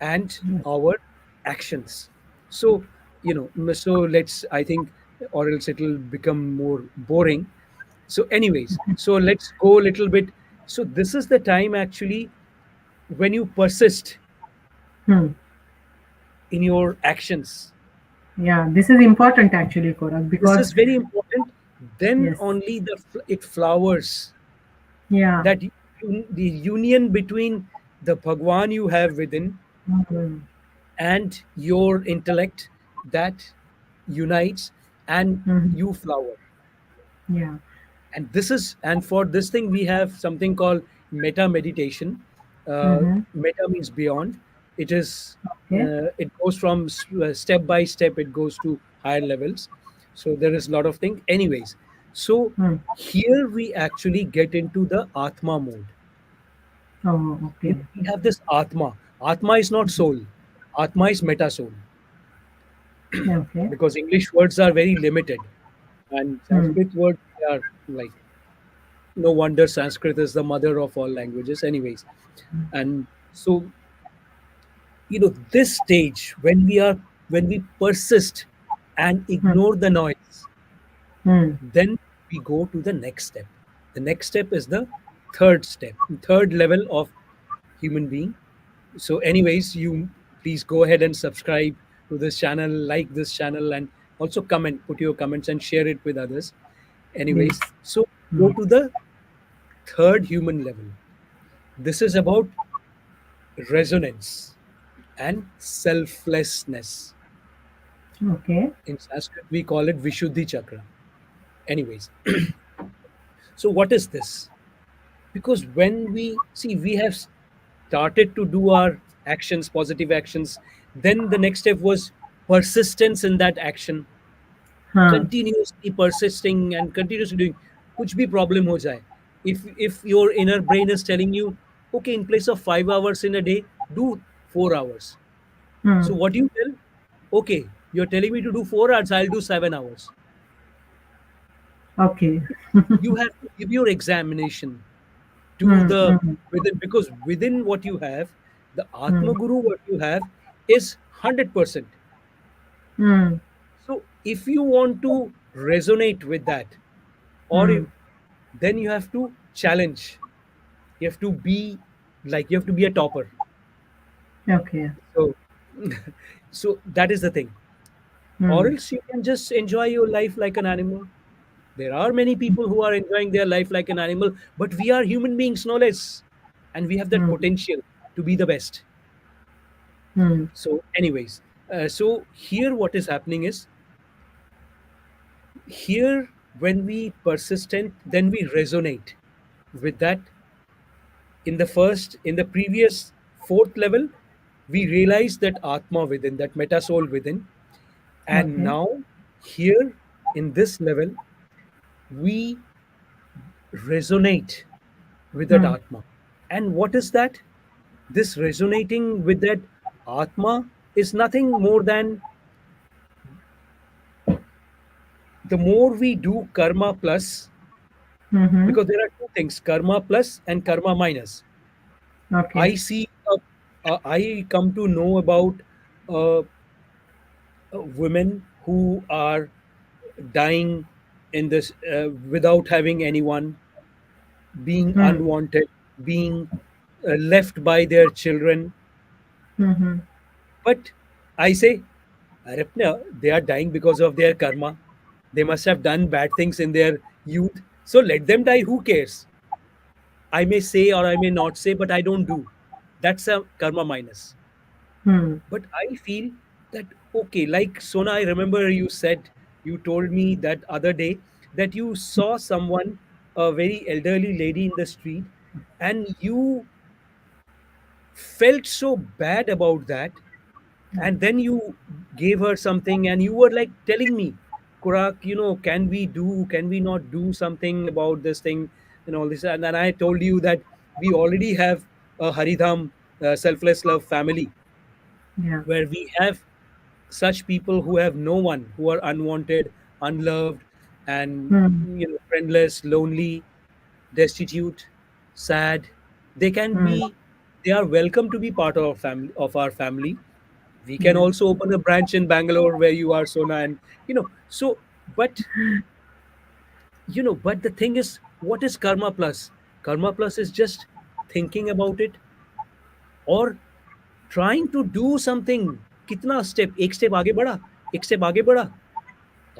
and Yes. our actions. So, so let's, I think, or else it'll become more boring. So, anyways, so let's go a little bit. So, this is the time actually when you persist Hmm. in your actions. Yeah. This is important actually, Korak, This because is very important. Then yes. only it flowers. Yeah. That the union between the Bhagwan you have within Hmm. and your intellect, that unites, and Hmm. you flower. Yeah. And for this thing we have something called meta meditation. Hmm. Meta means beyond. It is, Okay. it goes from step by step, it goes to higher levels. So there is a lot of things, anyways. So Hmm. here we actually get into the atma mode. Oh, okay. We have this atma. Atma is not soul. Atma is meta soul, Okay. because English words are very limited, and Hmm. Sanskrit words are like, no wonder Sanskrit is the mother of all languages, anyways. And so, this stage, when we persist and Hmm. ignore the noise, Hmm. then we go to the next step. The next step is the third level of human being. So, anyways, you please go ahead and subscribe to this channel, like this channel, and also comment, put your comments and share it with others. Anyways, Yes. so go Mm. to the third human level. This is about resonance and selflessness. Okay. In Sanskrit, we call it Vishuddhi Chakra. Anyways, so what is this? Because when we see, we have started to do our actions, positive actions, then the next step was persistence in that action, Huh. continuously persisting and continuously doing. Kuch bhi problem ho jaye. If your inner brain is telling you, okay, in place of 5 hours in a day, do 4 hours. Hmm. So what do you tell? Okay, you're telling me to do 4 hours, I'll do 7 hours. Okay. You have to give your examination to Hmm. the Hmm. within, because within what you have, the Hmm. Atma Guru, what you have is 100%. Hmm. So if you want to resonate with that, or Hmm. then you have to challenge. You have to be like, you have to be a topper. Okay. So so that is the thing. Or Hmm. else you can just enjoy your life like an animal. There are many people who are enjoying their life like an animal, but we are human beings no less, and we have that Hmm. potential to be the best. Hmm. So anyways, so here what is happening is, here when we persistent, then we resonate with that. In the previous fourth level, we realize that Atma within, that meta soul within. And Okay. now, here in this level, we resonate with that Hmm. Atma. And what is that? This resonating with that Atma is nothing more than, the more we do karma plus, Mm-hmm. because there are two things, karma plus and karma minus. Okay. I see, I come to know about uh, women who are dying in this, without having anyone, being Hmm. unwanted, being left by their children. Mm-hmm. But I say, "Arre, they are dying because of their karma. They must have done bad things in their youth. So let them die. Who cares? I may say or I may not say, but I don't do. That's a karma minus. Hmm. But I feel that, okay, like Sona, I remember you said, you told me that other day that you saw someone, a very elderly lady in the street, and you felt so bad about that. And then you gave her something, and you were like telling me, Kurak, can we not do something about this thing and all this? And then I told you that we already have a Haridham, selfless love family, Yeah. where we have such people who have no one, who are unwanted, unloved, and Hmm. friendless, lonely, destitute, sad. They can Hmm. be, they are welcome to be part of our family, We can Yeah. also open a branch in Bangalore where you are, Sona, and so, but but the thing is, what is karma plus? Karma plus is just thinking about it, or trying to do something. Kitna step, ek step aage बढ़ा, ek step aage बढ़ा.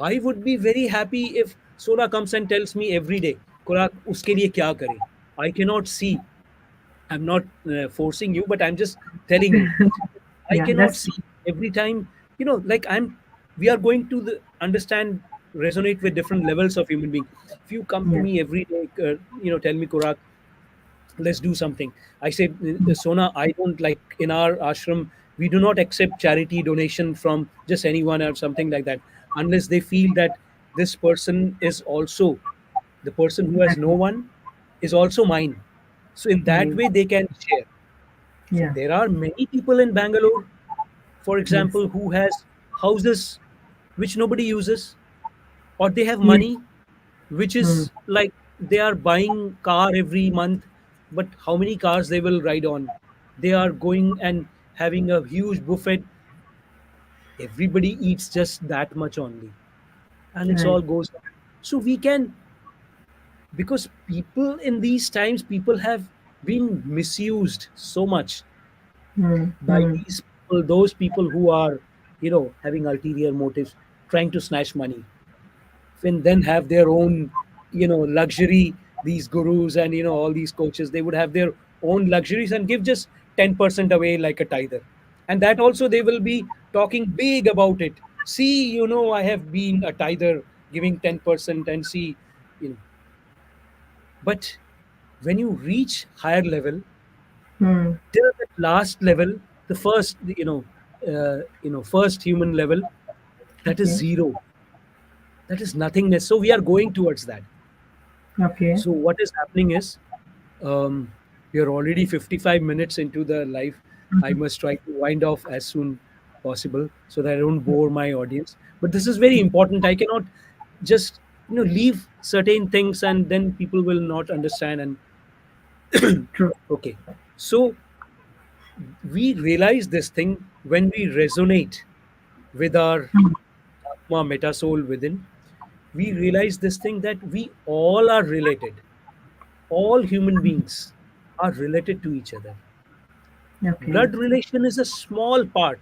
I would be very happy if Sona comes and tells me every day, Kurak, uske liye kya kare. I cannot see. I'm not forcing you, but I'm just telling you. I Yeah. cannot That's see every time, like we are going to understand, resonate with different levels of human being. If you come to yeah. me every day, tell me, Kurak, let's do something. I say, Sona, I don't like, in our ashram, we do not accept charity donation from just anyone or something like that, unless they feel that this person is also, the person who has no Exactly. one is also mine. So in that Right. way, they can share. So Yeah. there are many people in Bangalore, for Yes. example, who has houses which nobody uses, or they have Yes. money which Hmm. is like, they are buying car every month, but how many cars they will ride on? They are going and having a huge buffet. Everybody eats just that much only, and it's Right. all goes. So we can, because people in these times, people have been misused so much Hmm. by Hmm. these people, those people who are, having ulterior motives, trying to snatch money, and then have their own, luxury. These gurus and all these coaches, they would have their own luxuries and give just 10% away like a tither. And that also they will be talking big about it. See, I have been a tither, giving 10%, and see, you know but when you reach higher level, Hmm. till that last level, the first, first human level, that is Okay. zero, that is nothingness. So we are going towards that. Okay. So what is happening is, um, we are already 55 minutes into the live. I must try to wind off as soon possible so that I don't bore my audience. But this is very important. I cannot just leave certain things and then people will not understand. And True. okay, so we realize this thing when we resonate with our Atma meta soul within. We realize this thing that we all are related. All human beings are related to each other. Okay. Blood relation is a small part,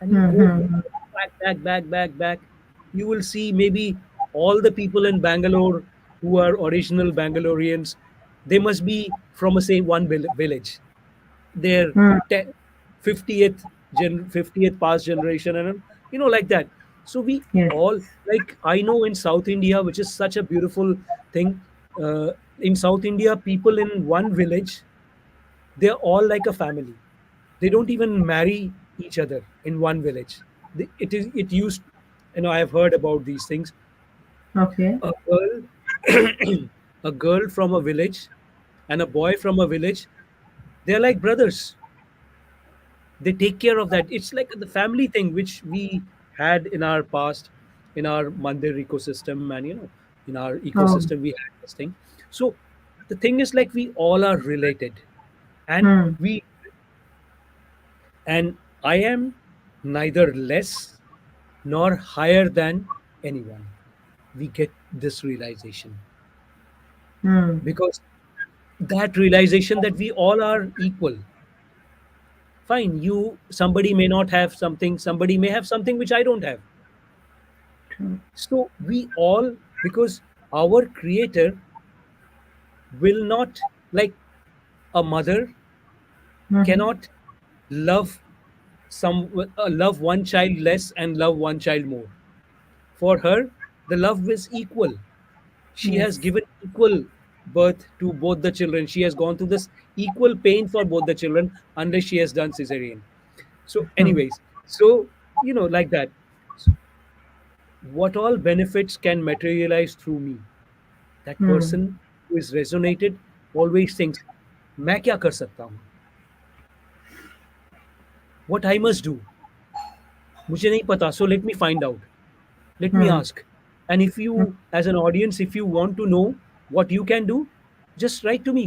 and you go Mm-hmm. back, you will see maybe all the people in Bangalore who are original Bangaloreans, they must be from a same one village. Their Mm. 10, 50th past generation, and like that. So we Yes. all, like, I know in South India, which is such a beautiful thing. In South India, people in one village, they're all like a family. They don't even marry each other in one village. It used, I have heard about these things. Okay. A girl a girl from a village and a boy from a village, they're like brothers. They take care of that. It's like the family thing which we had in our past, in our mandir ecosystem, and in our Oh. ecosystem we had this thing. So the thing is, like, we all are related, and Hmm. we and I am neither less nor higher than anyone. We get this realization, Hmm. because that realization that we all are equal. Fine, somebody may not have something, somebody may have something which I don't have. True. So we all, because our creator will not, like, a mother Mm-hmm. cannot love love one child less and love one child more. For her, the love is equal. She has Yes. given equal birth to both the children. She has gone through this equal pain for both the children, unless she has done cesarean. So Hmm. anyways, so like that. So what all benefits can materialize through me? That Hmm. person who is resonated always thinks, मैं क्या कर सकता हूँ? What I must do? मुझे नहीं पता. So let me find out. Let me Hmm. ask. And if you, as an audience, if you want to know what you can do, just write to me,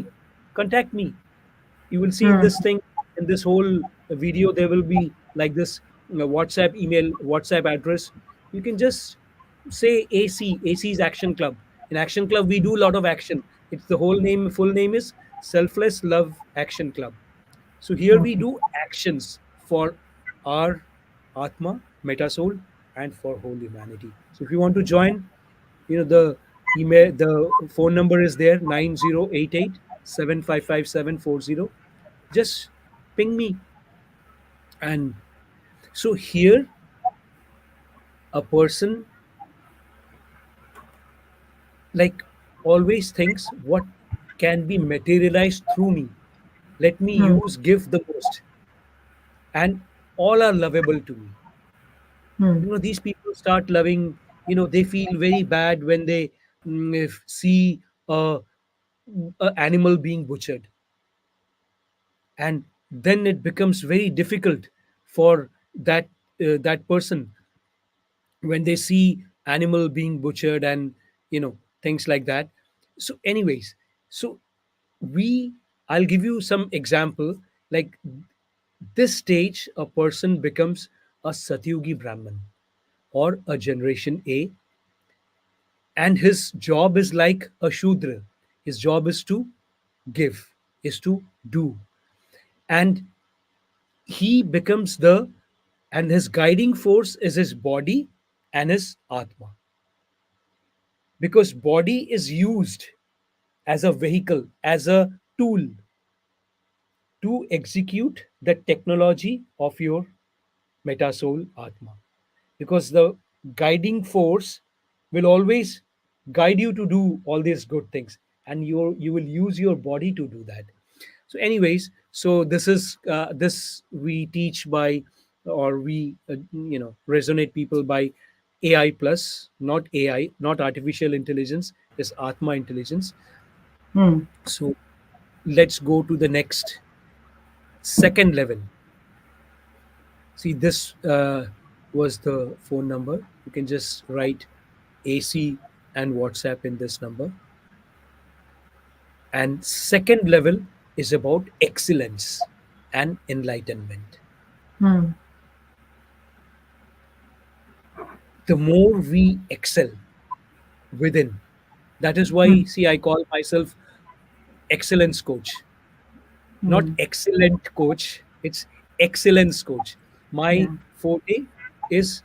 contact me. You will see in Hmm. this thing, in this whole video, there will be like this, WhatsApp email, WhatsApp address. You can just say AC's Action Club. In Action Club we do a lot of action. It's the whole name, full name is Selfless Love Action Club. So here we Okay. do actions for our Atma, Meta Soul, and for whole humanity. So if you want to join, the email, the phone number is there, 9088 755 740. Just ping me. And so here, a person, like, always thinks, what can be materialized through me? Let me Hmm. give the most. And all are lovable to me. Hmm. These people start loving, they feel very bad when they see a animal being butchered, and then it becomes very difficult for that person when they see animal being butchered, and things like that. So anyways, so we I'll give you some example. Like, this stage, a person becomes a satyugi brahman or a generation A, and his job is like a shudra. His job is to give, is to do, and he becomes the and his guiding force is his body and his atma, because body is used as a vehicle, as a tool to execute the technology of your meta soul atma, because the guiding force will always guide you to do all these good things, and you will use your body to do that. So anyways, so this we teach by, or we resonate people by AI plus, not AI, not artificial intelligence, is atma intelligence. Hmm. So let's go to the next second level. See, this was the phone number. You can just write AC and WhatsApp in this number. And second level is about excellence and enlightenment. Hmm. The more we excel within, that is why, Hmm. see, I call myself excellence coach, not Hmm. excellent coach, it's excellence coach. My Yeah. forte is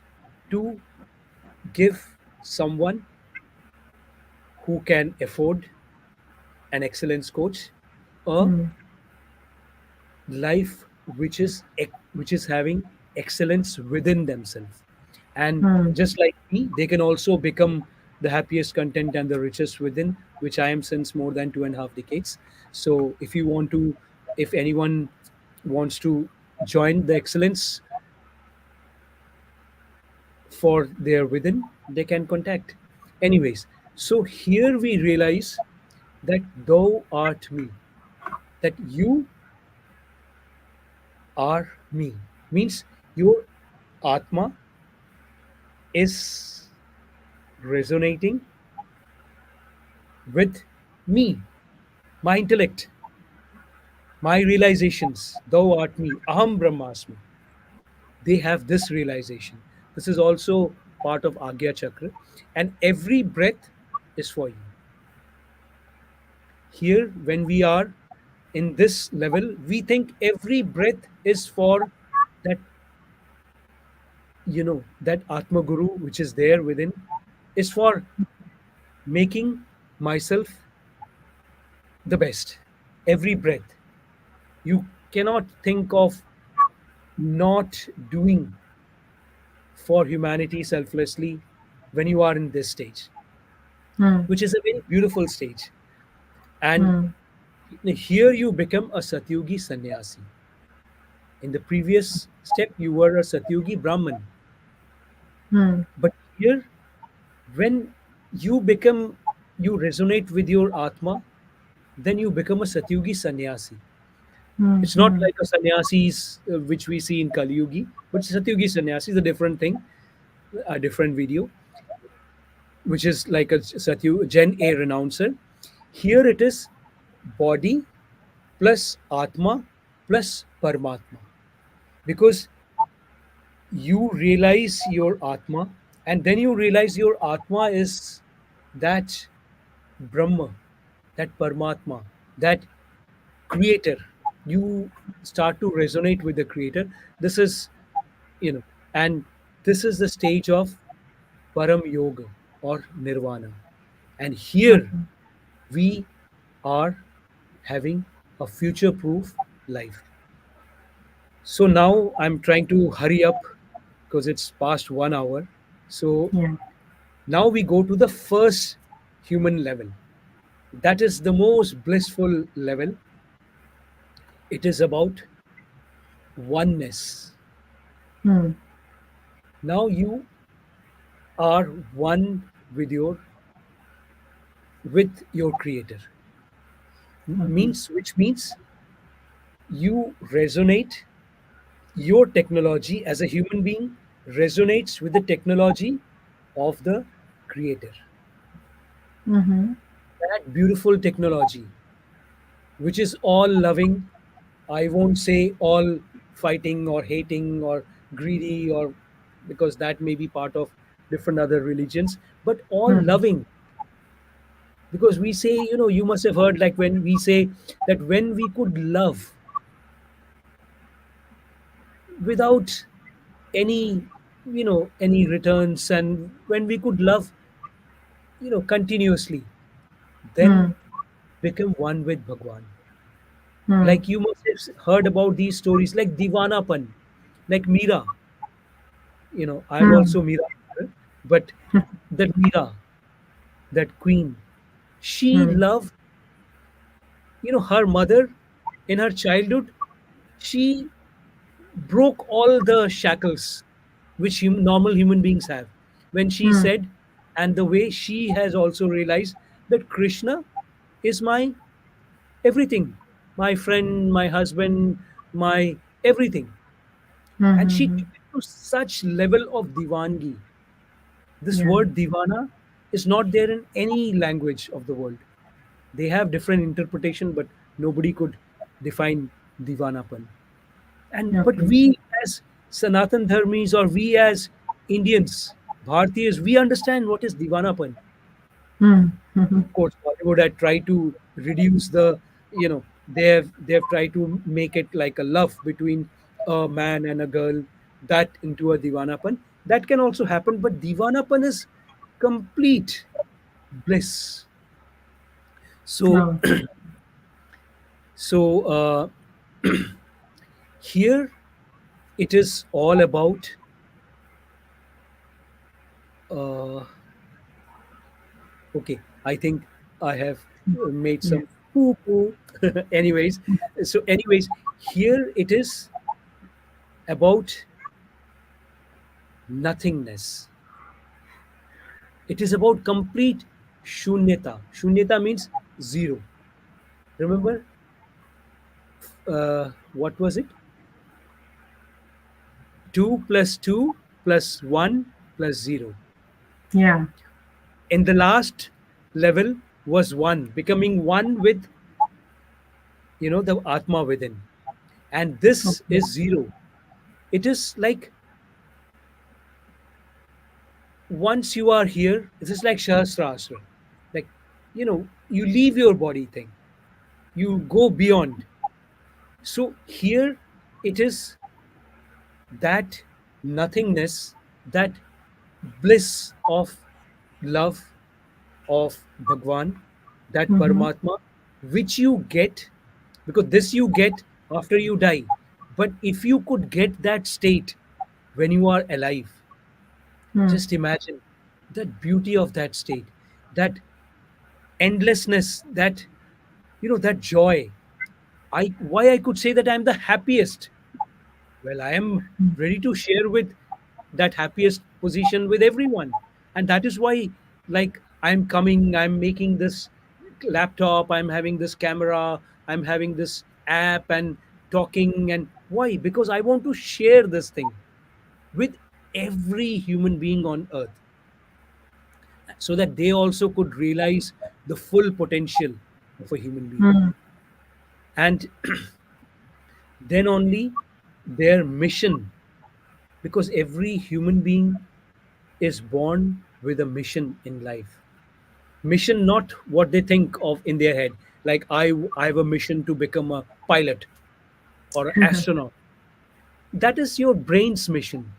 to give someone who can afford an excellence coach a Hmm. life which is having excellence within themselves, and Hmm. just like me, they can also become the happiest content and the richest within, which I am since more than 2.5 decades. So if anyone wants to join the excellence for their within, they can contact. Anyways, so here we realize that thou art me, that you are me, means your atma is resonating with me, my intellect, my realizations. Thou art me, aham brahmasmi. They have this realization. This is also part of Agya Chakra, and every breath is for you. Here, when we are in this level, we think every breath is for that, that Atma Guru which is there within, is for making myself the best. Every breath. You cannot think of not doing for humanity selflessly when you are in this stage, Hmm. which is a very beautiful stage. And Hmm. here you become a Satyugi sannyasi. In the previous step, you were a Satyugi Brahman. Hmm. But here, when you resonate with your Atma, then you become a Satyugi sannyasi. Hmm. It's not Hmm. like a sannyasis which we see in Kali Yugi, but Satyugi sannyasi is a different thing, a different video, which is like a Satyu Gen A renouncer. Here it is body plus Atma plus Paramatma. Because you realize your Atma, and then you realize your Atma is that Brahma, that Paramatma, that creator. You start to resonate with the creator. This is, and this is the stage of Param Yoga or Nirvana. And here we are having a future proof life. So now I'm trying to hurry up because it's past 1 hour. So Yeah. now we go to the first human level. That is the most blissful level. It is about oneness. Hmm. Now you are one with your creator. Okay. Means which means you resonate, your technology as a human being resonates with the technology of the creator. Mm-hmm. That beautiful technology, which is all loving, I won't say all fighting or hating or greedy, or because that may be part of different other religions, but all Hmm. loving. Because we say, you must have heard, like when we say that when we could love without any, any returns, and when we could love, continuously, Hmm. then become one with Bhagwan. Hmm. Like you must have heard about these stories, like Divanapan, like Meera. I'm Hmm. also Meera, but that Meera, that queen, she Hmm. loved, her mother in her childhood. She broke all the shackles which normal human beings have when she Hmm. said, and the way she has also realized that Krishna is my everything, my friend, my husband, my everything. Hmm. And she Hmm. took it to such level of divangi. This Yeah. word divana is not there in any language of the world. They have different interpretation, but nobody could define divanapan. And but Okay. we as Sanatan Dharmis, or we as Indians, Bhartiyas, we understand what is divanapan. Hmm. Hmm. Of course, Bollywood had tried to reduce the, they have tried to make it like a love between a man and a girl, that into a divanapan. That can also happen, but divanapan is complete bliss. So, Oh. so here it is all about. Uh, okay, I think I have made Yes. some poo poo. Anyways, here it is about nothingness. It is about complete shunyata. Shunyata means zero. Remember, what was it? 2 plus 2 plus 1 plus 0. Yeah. In the last level was 1, becoming one with, the Atma within. And this Okay. is 0. It is like once you are here, it is like Sahasrasra. Like, you leave your body thing, you go beyond. So here it is that nothingness, that bliss of love of Bhagwan, that Mm-hmm. Paramatma, which you get, because this you get after you die. But if you could get that state when you are alive, Hmm. just imagine that beauty of that state, that endlessness, that, that joy. Why I could say that I'm the happiest. Well, I am ready to share with that happiest position with everyone. And that is why, like, I'm making this laptop, I'm having this camera, I'm having this app and talking. And why? Because I want to share this thing with every human being on earth, so that they also could realize the full potential of a human being. Hmm. And then only their mission, because every human being is born with a mission in life. Mission, not what they think of in their head, like I have a mission to become a pilot or an astronaut. That is your brain's mission.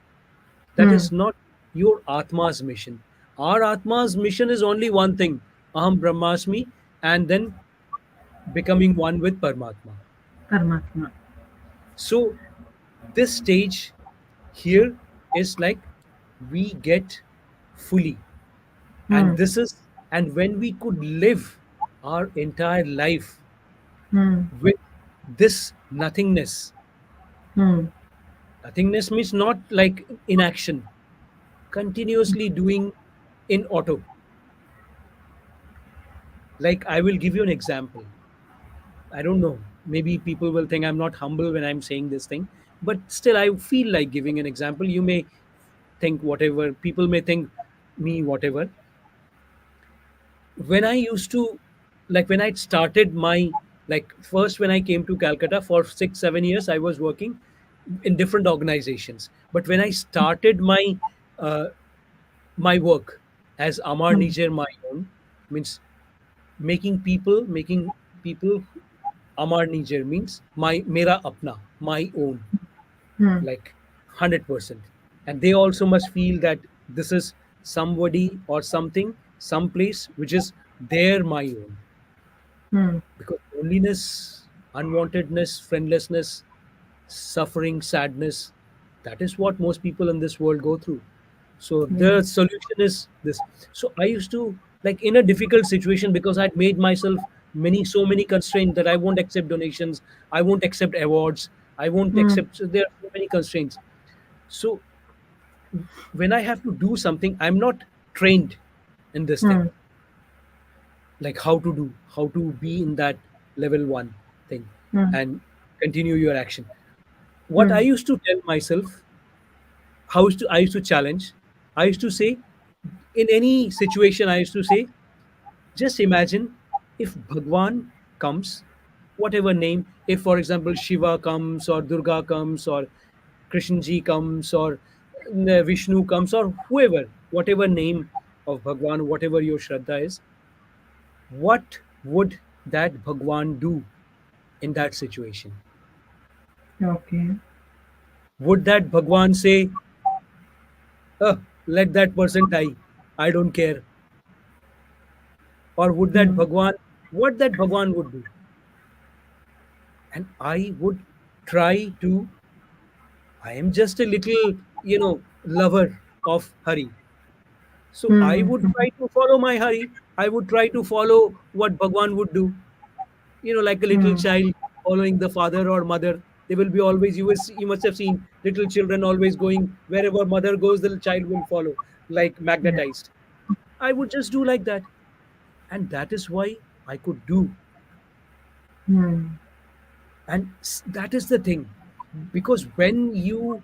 That Hmm. is not your Atma's mission. Our Atma's mission is only one thing: Aham Brahmasmi, and then becoming one with Paramatma. Paramatma. So, this stage here is like we get fully. And Hmm. when we could live our entire life Hmm. with this nothingness. Hmm. Nothingness means not like inaction, continuously doing in auto. Like, I will give you an example. I don't know, maybe people will think I'm not humble when I'm saying this thing, but still I feel like giving an example. You may think whatever, people may think me whatever. When I used to, like, when I started my, like, first when I came to Calcutta for 6 7 years, I was working in different organizations. But when I started uh, my work as Amar Hmm. Nijer my own, means making people Amar Nijer means my mera apna, my own, Hmm. like 100%. and they also must feel that this is somebody or something, someplace which is their my own. Hmm. Because loneliness, unwantedness, friendlessness, suffering, sadness, that is what most people in this world go through. So Yeah. the solution is this. So I used to, like, in a difficult situation, because I'd made myself so many constraints that I won't accept donations, I won't accept awards, I won't Hmm. accept. So there are so many constraints. So when I have to do something, I'm not trained in this thing, Hmm. like how to be in that level one thing Hmm. and continue your action. What I Hmm. used to tell myself, I used to challenge, I used to say, in any situation, I used to say, just imagine if Bhagwan comes, whatever name, if for example Shiva comes or Durga comes or Krishnji comes or Vishnu comes or whoever, whatever name of Bhagwan, whatever your Shraddha is, what would that Bhagwan do in that situation? Okay. Would that Bhagwan say, let that person die, I don't care? Or would that Hmm. Bhagwan, what that Bhagwan would do? And I would try to, I am just a little, lover of Hari. So I Hmm. would try to follow my Hari. I would try to follow what Bhagwan would do. Like a little Hmm. child following the father or mother. They will be always, you must have seen little children always going wherever mother goes, the child will follow, like Yeah. magnetized. I would just do like that. And that is why I could do. Hmm. And that is the thing. Because when you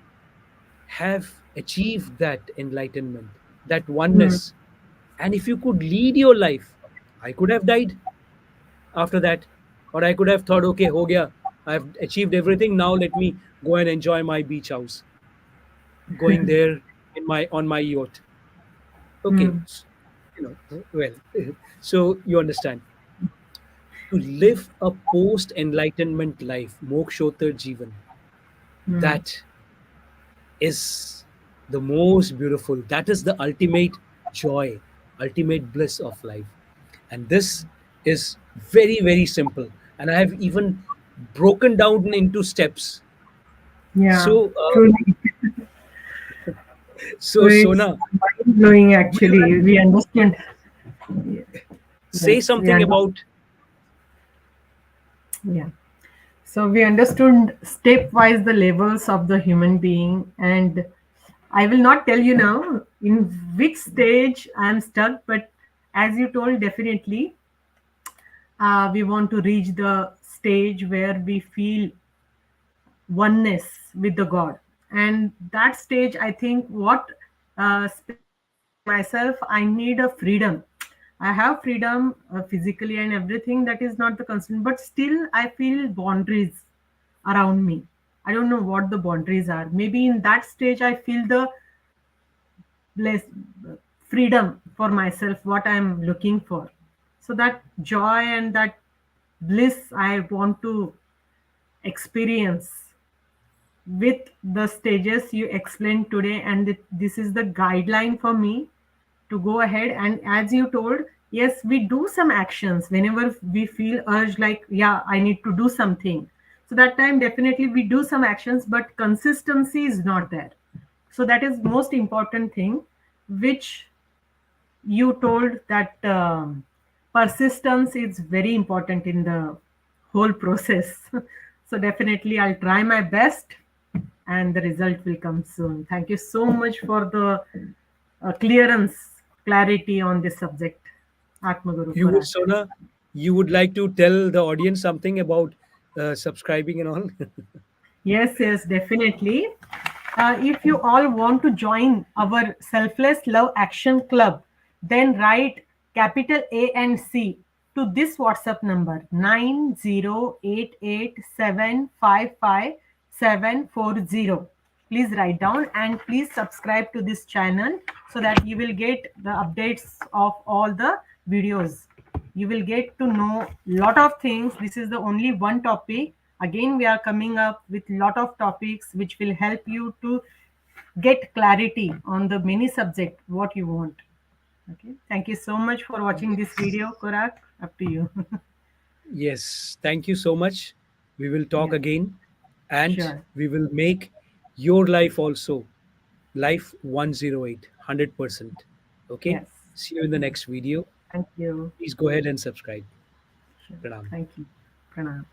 have achieved that enlightenment, that Hmm. oneness, and if you could lead your life, I could have died after that, or I could have thought, okay, ho gaya, I've achieved everything, now let me go and enjoy my beach house, going there in my on my yacht. Okay, Hmm. well, so you understand, to live a post enlightenment life, mokshotter jivan, Hmm. that is the most beautiful. That is the ultimate joy, ultimate bliss of life. And this is very, very simple. And I have even broken down into steps. Yeah. So, Truly. So so it's Sona, mind blowing would you like actually. to We understand. say Yes, we something understand. about? Yeah. So we understood stepwise the levels of the human being, and I will not tell you now in which stage I am stuck, but as you told, definitely we want to reach the stage where we feel oneness with the God. And that stage, I think, what specifically for myself, I need a freedom. I have freedom physically and everything, that is not the concern, but still I feel boundaries around me. I don't know what the boundaries are. Maybe in that stage, I feel the bless freedom for myself, what I'm looking for. So that joy and that bliss I want to experience with the stages you explained today, and this is the guideline for me to go ahead. And as you told, yes, we do some actions whenever we feel urged, like, yeah, I need to do something. So that time definitely we do some actions, but consistency is not there. So that is most important thing, which you told, that persistence is very important in the whole process. So definitely I'll try my best, and the result will come soon. Thank you so much for the clarity on this subject, Atmaguru You would, Korak. Sona, you would like to tell the audience something about subscribing and all? Yes, yes, definitely. If you all want to join our Selfless Love Action Club, then write capital A and C to this WhatsApp number 9088755740. Please write down and please subscribe to this channel so that you will get the updates of all the videos. You will get to know lot of things. This is the only one topic. Again, we are coming up with lot of topics which will help you to get clarity on the many subject what you want. Okay, thank you so much for watching this Yes. video, Korak. Up to you. Yes. Thank you so much. We will talk Yeah, again, and sure. we will make your life also life 108, 100%. Okay. Yes, See you in the yes. next video. Thank you. Please go ahead and subscribe. Sure. Pranam. Thank you. Pranam.